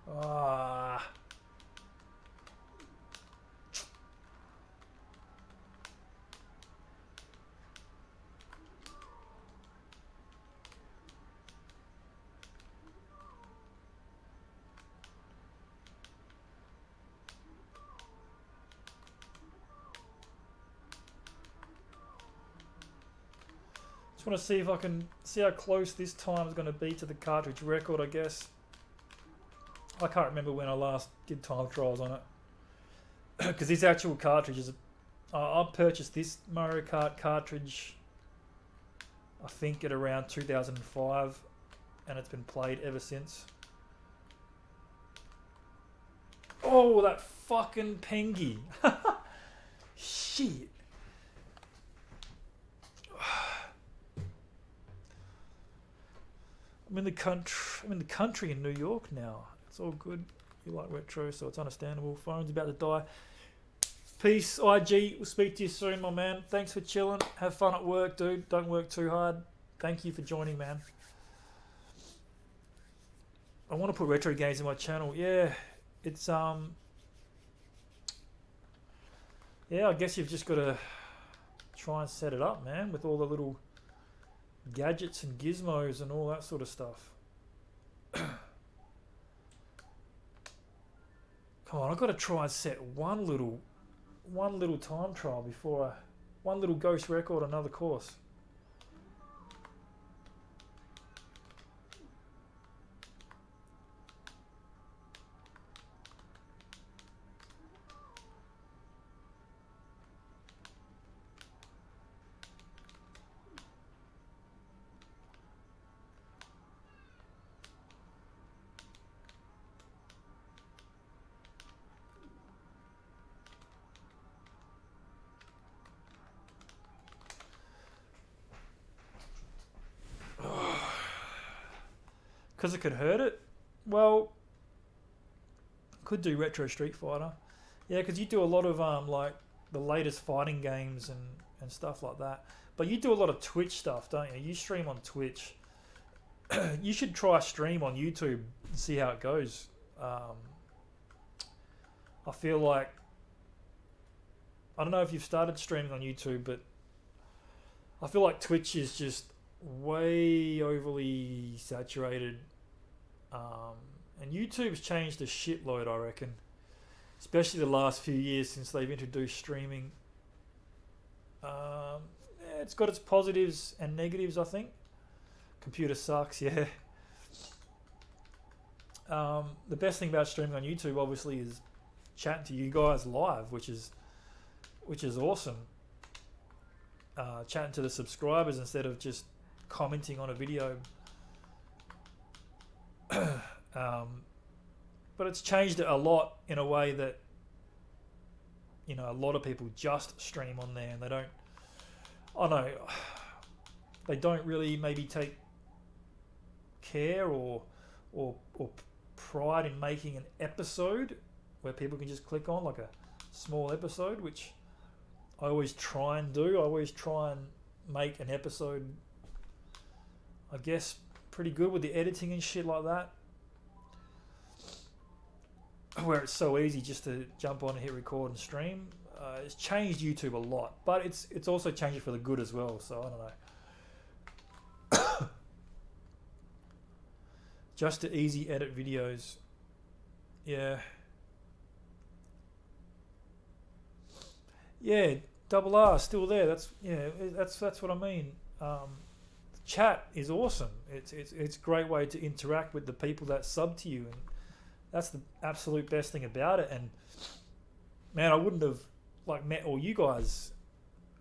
Speaker 1: Ah. Just want to see if I can see how close this time is going to be to the cartridge record, I guess. I can't remember when I last did time trials on it. Because this actual cartridge is... I purchased this Mario Kart cartridge, I think, at around 2005. And it's been played ever since. Oh, that fucking pengy. Shit. I'm in the country in New York now. It's all good. You like retro, so it's understandable. Phone's about to die. Peace, IG. We'll speak to you soon, my man. Thanks for chilling. Have fun at work, dude. Don't work too hard. Thank you for joining, man. I want to put retro games in my channel. Yeah, it's yeah, I guess you've just got to try and set it up, man, with all the little gadgets and gizmos and all that sort of stuff. Come on, I've got to try and set one little time trial before one little ghost record, another course. Because it could hurt it? Well, could do Retro Street Fighter. Yeah, because you do a lot of like the latest fighting games and stuff like that. But you do a lot of Twitch stuff, don't you? You stream on Twitch. You should try stream on YouTube and see how it goes. I feel like... I don't know if you've started streaming on YouTube, but I feel like Twitch is just way overly saturated, and YouTube's changed a shitload, I reckon, especially the last few years since they've introduced streaming. Yeah, it's got its positives and negatives, I think. Computer sucks, yeah. The best thing about streaming on YouTube obviously is chatting to you guys live, which is awesome. Chatting to the subscribers instead of just commenting on a video. But it's changed it a lot in a way that, you know, a lot of people just stream on there and they don't, I don't know, they don't really maybe take care or pride in making an episode where people can just click on, like a small episode, which I always try and do. I always try and make an episode, I guess, pretty good with the editing and shit like that, where it's so easy just to jump on and hit record and stream. It's changed YouTube a lot, but it's also changed it for the good as well, so I don't know. Just to easy edit videos. Yeah. Yeah, Double R still there. That's what I mean. Chat is awesome. It's a great way to interact with the people that sub to you, and that's the absolute best thing about it. And man, I wouldn't have met all you guys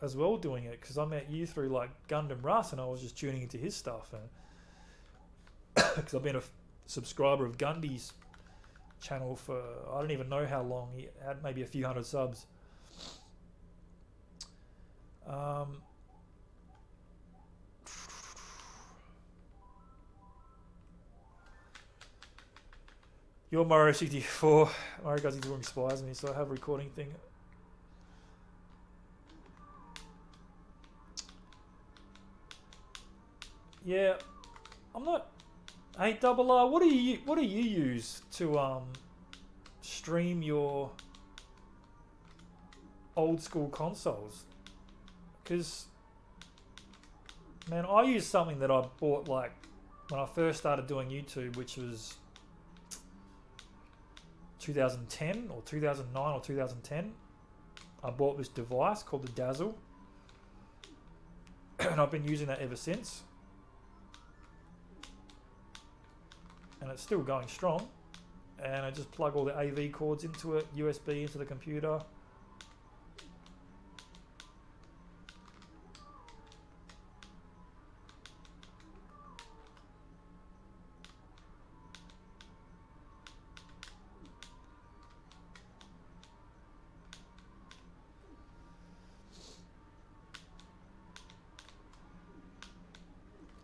Speaker 1: as well doing it, because I met you through Gundam Russ, and I was just tuning into his stuff, and because I've been a subscriber of Gundy's channel for I don't even know how long. He had maybe a few hundred subs. Your Mario 64. Mario Kart 64 inspires me, so I have a recording thing. Yeah, I'm not Hey, Double R, what do you use to stream your old school consoles? Because, man, I use something that I bought like when I first started doing YouTube, which was 2010 or 2009 or 2010. I bought this device called the Dazzle, and I've been using that ever since. And it's still going strong. And I just plug all the AV cords into it, USB into the computer.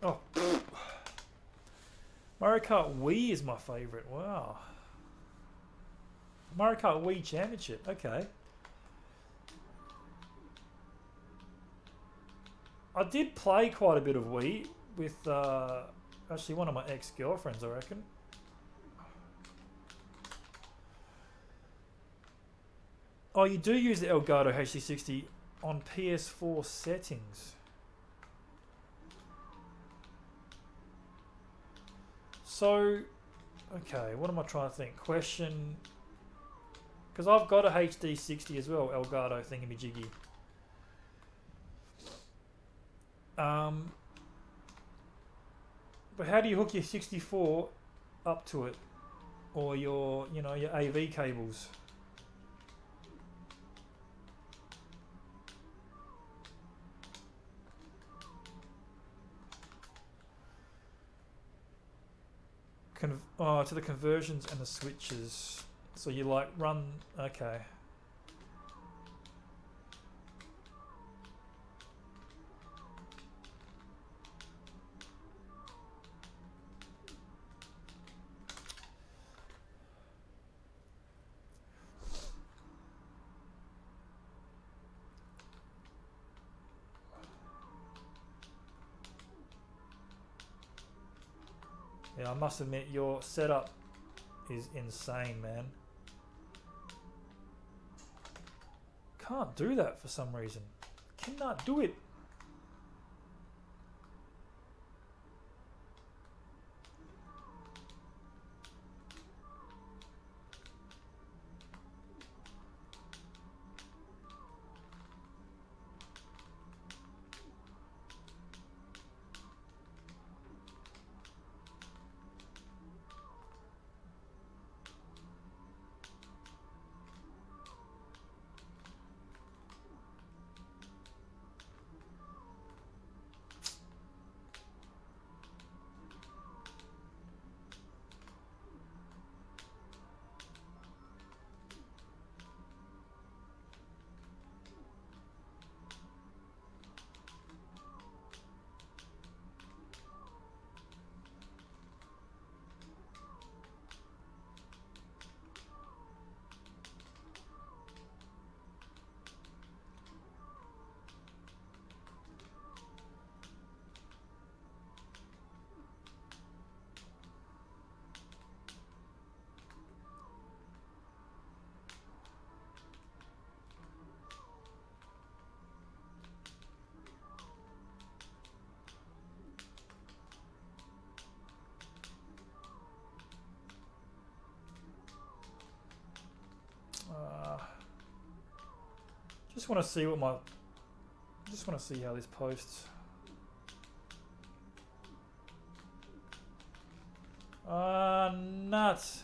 Speaker 1: Oh, Mario Kart Wii is my favourite. Wow. Mario Kart Wii Championship. Okay. I did play quite a bit of Wii with actually one of my ex-girlfriends, I reckon. Oh, you do use the Elgato HD60 on PS4 settings. So, okay, what am I trying to think? Question, because I've got a HD60 as well, Elgato thingamajiggy. But how do you hook your 64 up to it, or your, you know, your AV cables? To the conversions and the switches. So you like run, okay. Yeah, I must admit your setup is insane, man. Can't do that for some reason. Cannot do it. Just want to see what my. Just want to see how this posts. Nuts.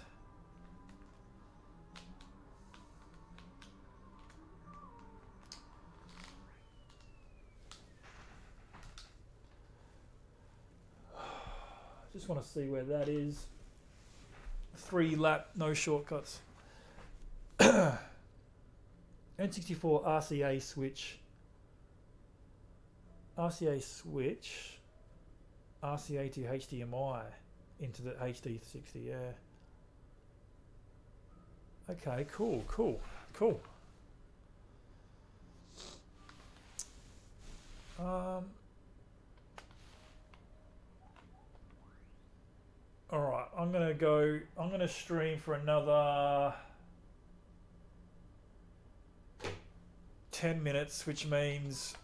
Speaker 1: Just want to see where that is. 3 lap, no shortcuts. N64 RCA switch. RCA switch. RCA to HDMI into the HD60, yeah. Okay, cool. Alright, I'm gonna stream for another 10 minutes, which means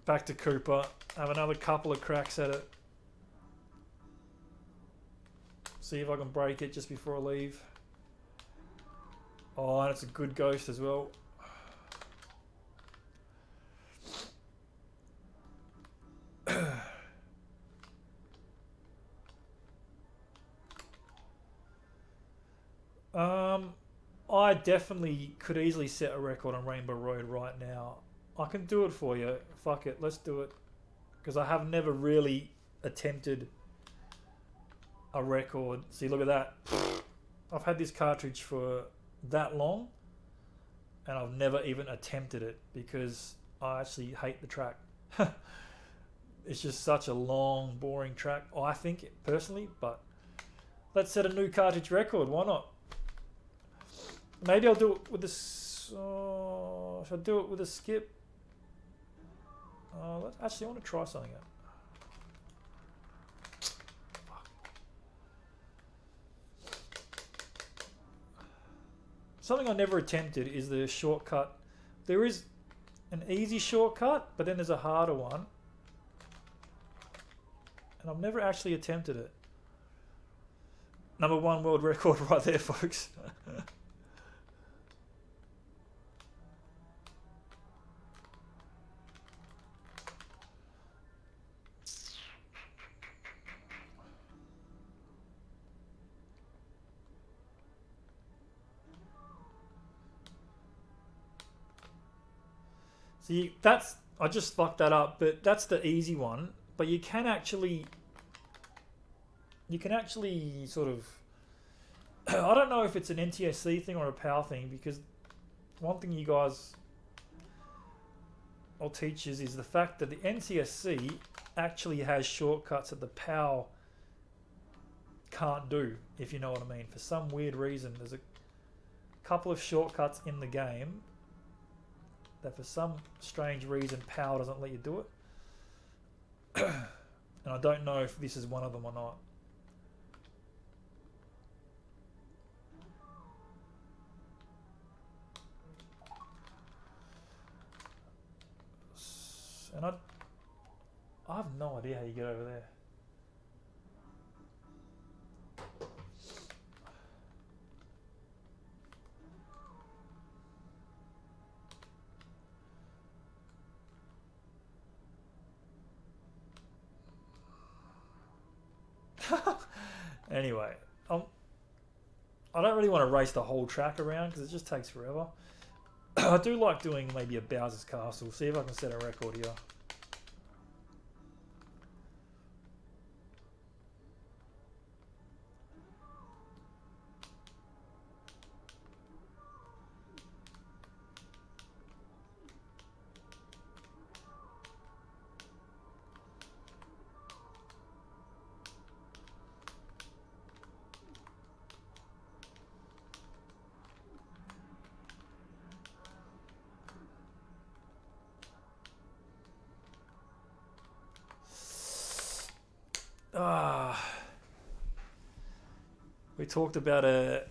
Speaker 1: back to Cooper, have another couple of cracks at it. See if I can break it just before I leave. Oh, and it's a good ghost as well. I definitely could easily set a record on Rainbow Road right now. I can do it for you. Fuck it, let's do it. Because I have never really attempted a record. See, look at that. I've had this cartridge for that long and I've never even attempted it because I actually hate the track. It's just such a long, boring track, I think, personally, but let's set a new cartridge record. Why not? Maybe I'll do it with this. Should I do it with a skip? Actually, I want to try something out. Something I never attempted is the shortcut. There is an easy shortcut, but then there's a harder one. And I've never actually attempted it. #1 world record right there, folks. See, I just fucked that up, but that's the easy one. But you can actually sort of, I don't know if it's an NTSC thing or a PAL thing, because one thing you guys or teachers is the fact that the NTSC actually has shortcuts that the PAL can't do, if you know what I mean. For some weird reason, there's a couple of shortcuts in the game that for some strange reason PAL doesn't let you do it. And I don't know if this is one of them or not. And I have no idea how you get over there. Anyway, I don't really want to race the whole track around because it just takes forever. I do like doing maybe a Bowser's Castle. See if I can set a record here. We talked about a.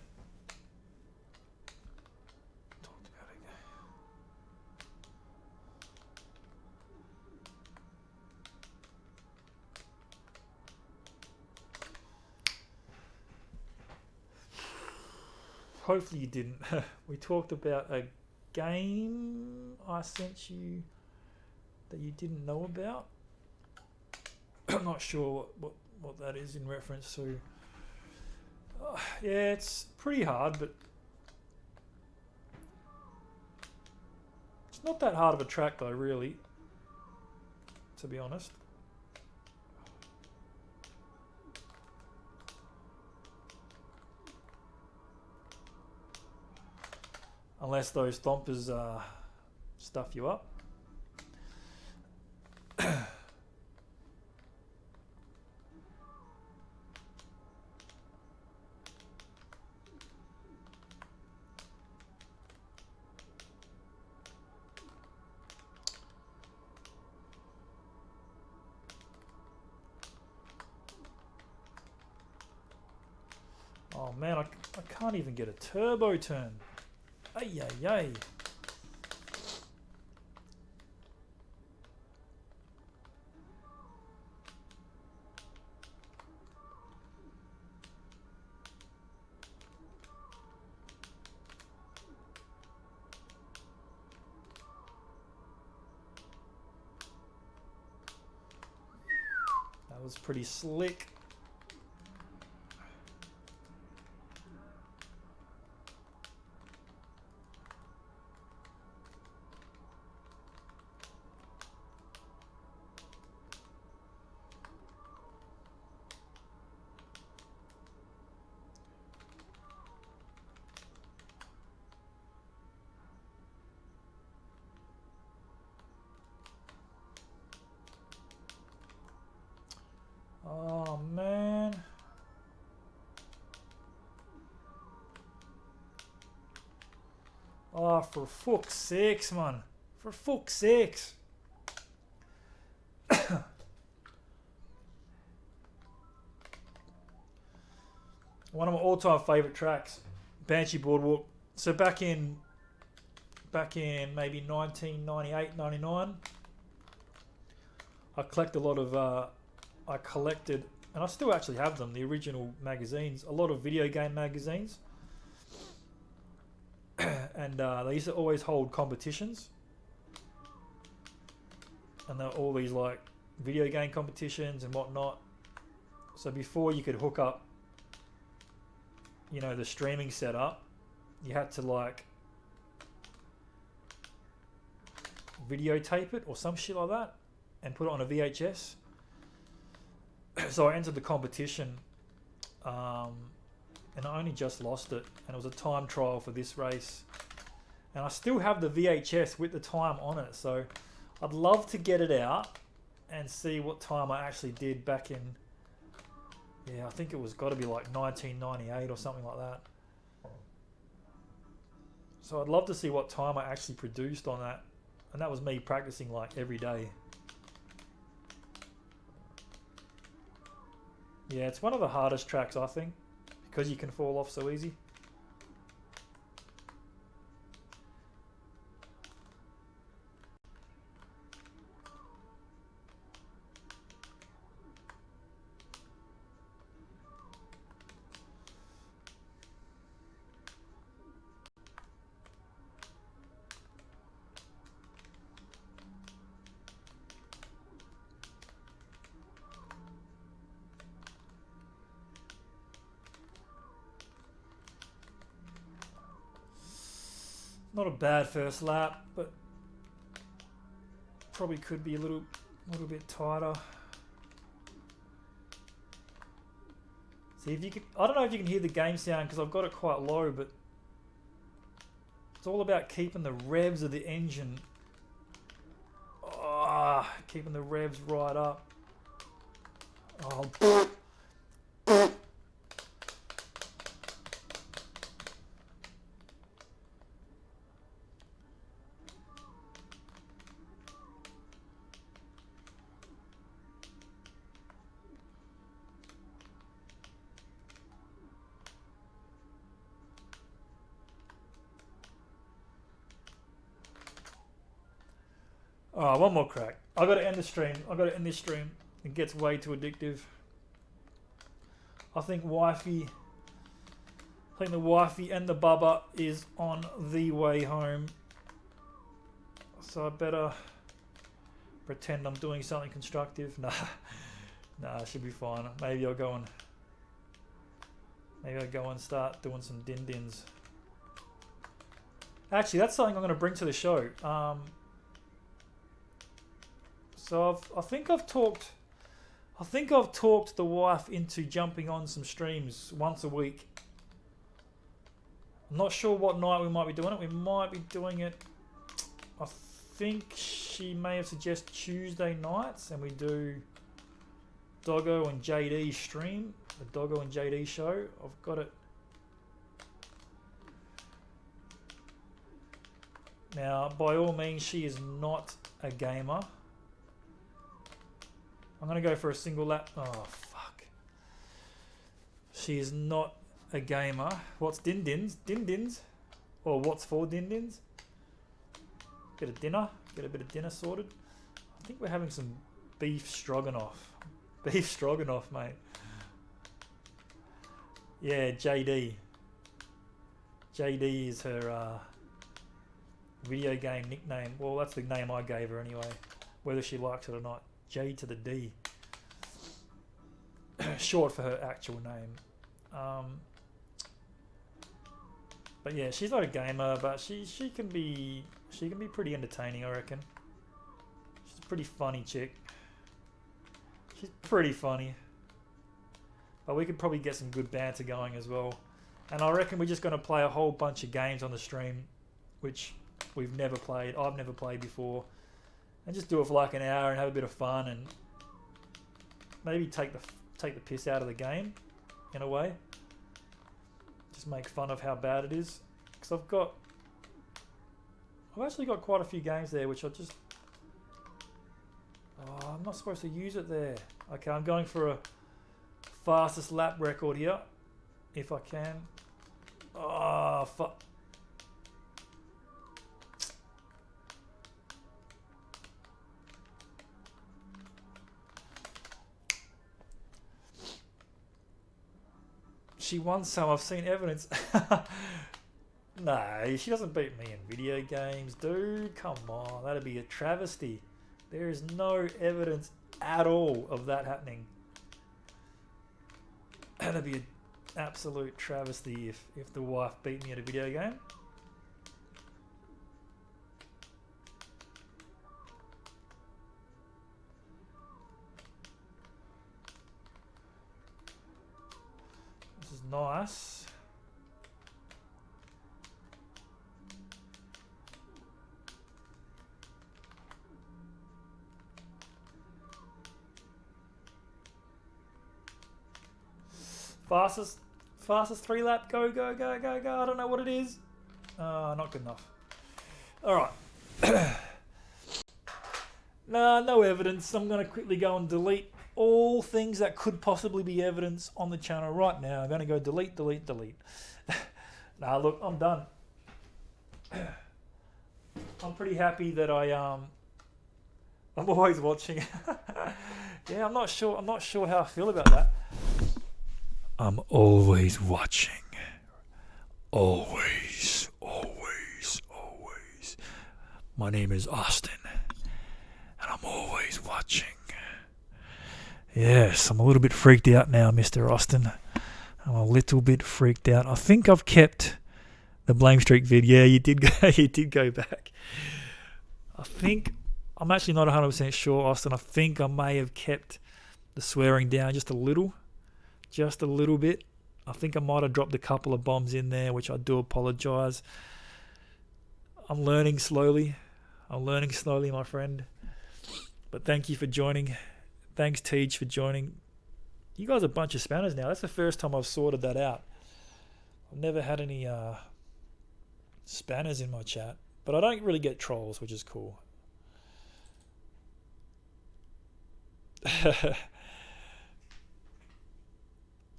Speaker 1: Hopefully you didn't. We talked about a game I sent you that you didn't know about. I'm not sure what that is in reference to. Yeah, it's pretty hard, but it's not that hard of a track though, really, to be honest. Unless those stompers stuff you up. Oh man, I can't even get a turbo turn. Ay, ay, ay. That was pretty slick. Oh man. Oh, for fuck's sakes, man. For fuck's sakes. One of my all-time favourite tracks, Banshee Boardwalk. So back in maybe 1998, 99, I collected, and I still actually have them, the original magazines, a lot of video game magazines. And they used to always hold competitions. And there were all these like video game competitions and whatnot. So before you could hook up, you know, the streaming setup, you had to like videotape it or some shit like that and put it on a VHS. So I entered the competition, and I only just lost it, and it was a time trial for this race, and I still have the VHS with the time on it, so I'd love to get it out and see what time I actually did back in, yeah, I think it was got to be like 1998 or something like that. So I'd love to see what time I actually produced on that, and that was me practicing like every day. Yeah, it's one of the hardest tracks, I think, because you can fall off so easy. Not a bad first lap, but probably could be a little bit tighter. See if you can. I don't know if you can hear the game sound because I've got it quite low, but it's all about keeping the revs of the engine. Keeping the revs right up. Oh. Oh, one more crack. I got to end the stream. It gets way too addictive. I think the wifey and the bubba is on the way home. So I better pretend I'm doing something constructive. Nah, it should be fine. Maybe I'll go and start doing some din-dins. Actually, that's something I'm going to bring to the show. So I think I've talked the wife into jumping on some streams once a week. I'm not sure what night we might be doing it. We might be doing it, I think she may have suggested Tuesday nights, and we do Doggo and JD stream, the Doggo and JD show. I've got it. Now, by all means, she is not a gamer. I'm going to go for a single lap. Oh, fuck. She is not a gamer. What's din dins? Din dins? Or what's for din dins? Bit of dinner. Get a bit of dinner sorted. I think we're having some beef stroganoff. Beef stroganoff, mate. Yeah, JD. JD is her video game nickname. Well, that's the name I gave her anyway, whether she likes it or not. J to the D. Short for her actual name. But yeah, she's not a gamer, but she can be pretty entertaining, I reckon. She's a pretty funny chick. She's pretty funny. But we could probably get some good banter going as well. And I reckon we're just going to play a whole bunch of games on the stream, which we've never played. I've never played before. And just do it for like an hour and have a bit of fun and maybe take the piss out of the game in a way. Just make fun of how bad it is. Because I've actually got quite a few games there which I just... Oh, I'm not supposed to use it there. Okay, I'm going for a fastest lap record here. If I can. Oh, fuck. She won some. I've seen evidence. No, she doesn't beat me in video games, dude. Come on, that'd be a travesty. There is no evidence at all of that happening. That'd be an absolute travesty if the wife beat me at a video game. This is nice. Fastest 3 lap. Go. I don't know what it is. Not good enough. Alright. No evidence. I'm going to quickly go and delete all things that could possibly be evidence on the channel right now. I'm going to go delete. Nah, look, I'm done. I'm pretty happy that I'm always watching. Yeah, I'm not sure how I feel about that. I'm always watching. Always. My name is Austin, and I'm always watching. Yes, I'm a little bit freaked out now, Mr. Austin. I'm a little bit freaked out. I think I've kept the Blame Streak video. Yeah, you did go back. I'm actually not 100% sure, Austin. I think I may have kept the swearing down just a little bit. I think I might have dropped a couple of bombs in there, which I do apologise. I'm learning slowly, my friend. But thank you for joining. Thanks, Teej, for joining. You guys are a bunch of spammers now. That's the first time I've sorted that out. I've never had any spammers in my chat. But I don't really get trolls, which is cool.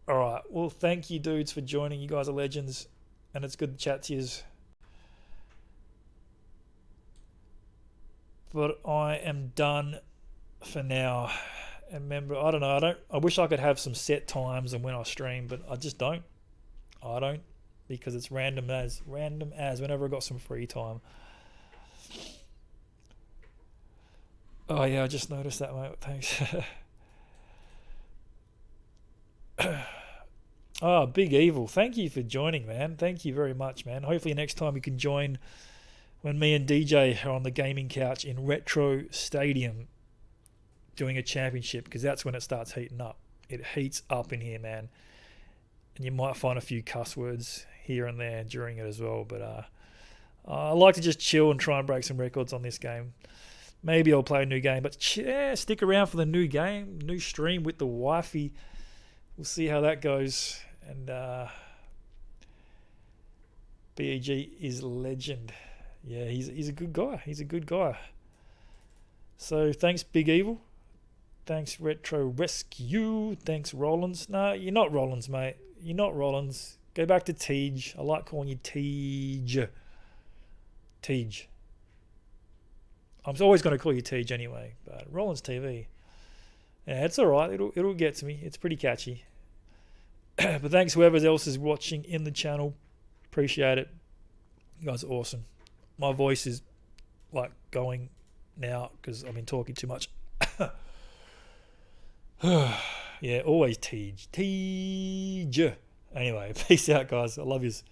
Speaker 1: Alright, well, thank you, dudes, for joining. You guys are legends, and it's good to chat to yous. But I am done for now. And remember, I don't know, I wish I could have some set times and when I stream, but I just don't. I don't, because it's random as whenever I got some free time. Oh yeah, I just noticed that, mate. Thanks. Oh, Big Evil, thank you for joining, man. Thank you very much, man. Hopefully next time you can join when me and DJ are on the gaming couch in Retro Stadium doing a championship, because that's when it starts heating up. It heats up in here, man. And you might find a few cuss words here and there during it as well, but I like to just chill and try and break some records on this game. Maybe I'll play a new game, but yeah, stick around for the new game, new stream with the wifey. We'll see how that goes. And BEG is legend. Yeah, he's a good guy. So thanks, Big Evil. Thanks, Retro Rescue. Thanks, Rollins. No, you're not Rollins, mate. You're not Rollins. Go back to Tej. I like calling you Tej. Tej. I'm always going to call you Tej anyway. But Rollins TV. Yeah, it's alright. It'll get to me. It's pretty catchy. But thanks whoever else is watching in the channel. Appreciate it. You guys are awesome. My voice is like going now because I've been talking too much. Yeah, always Tej. Tej. Anyway, peace out, guys. I love yous.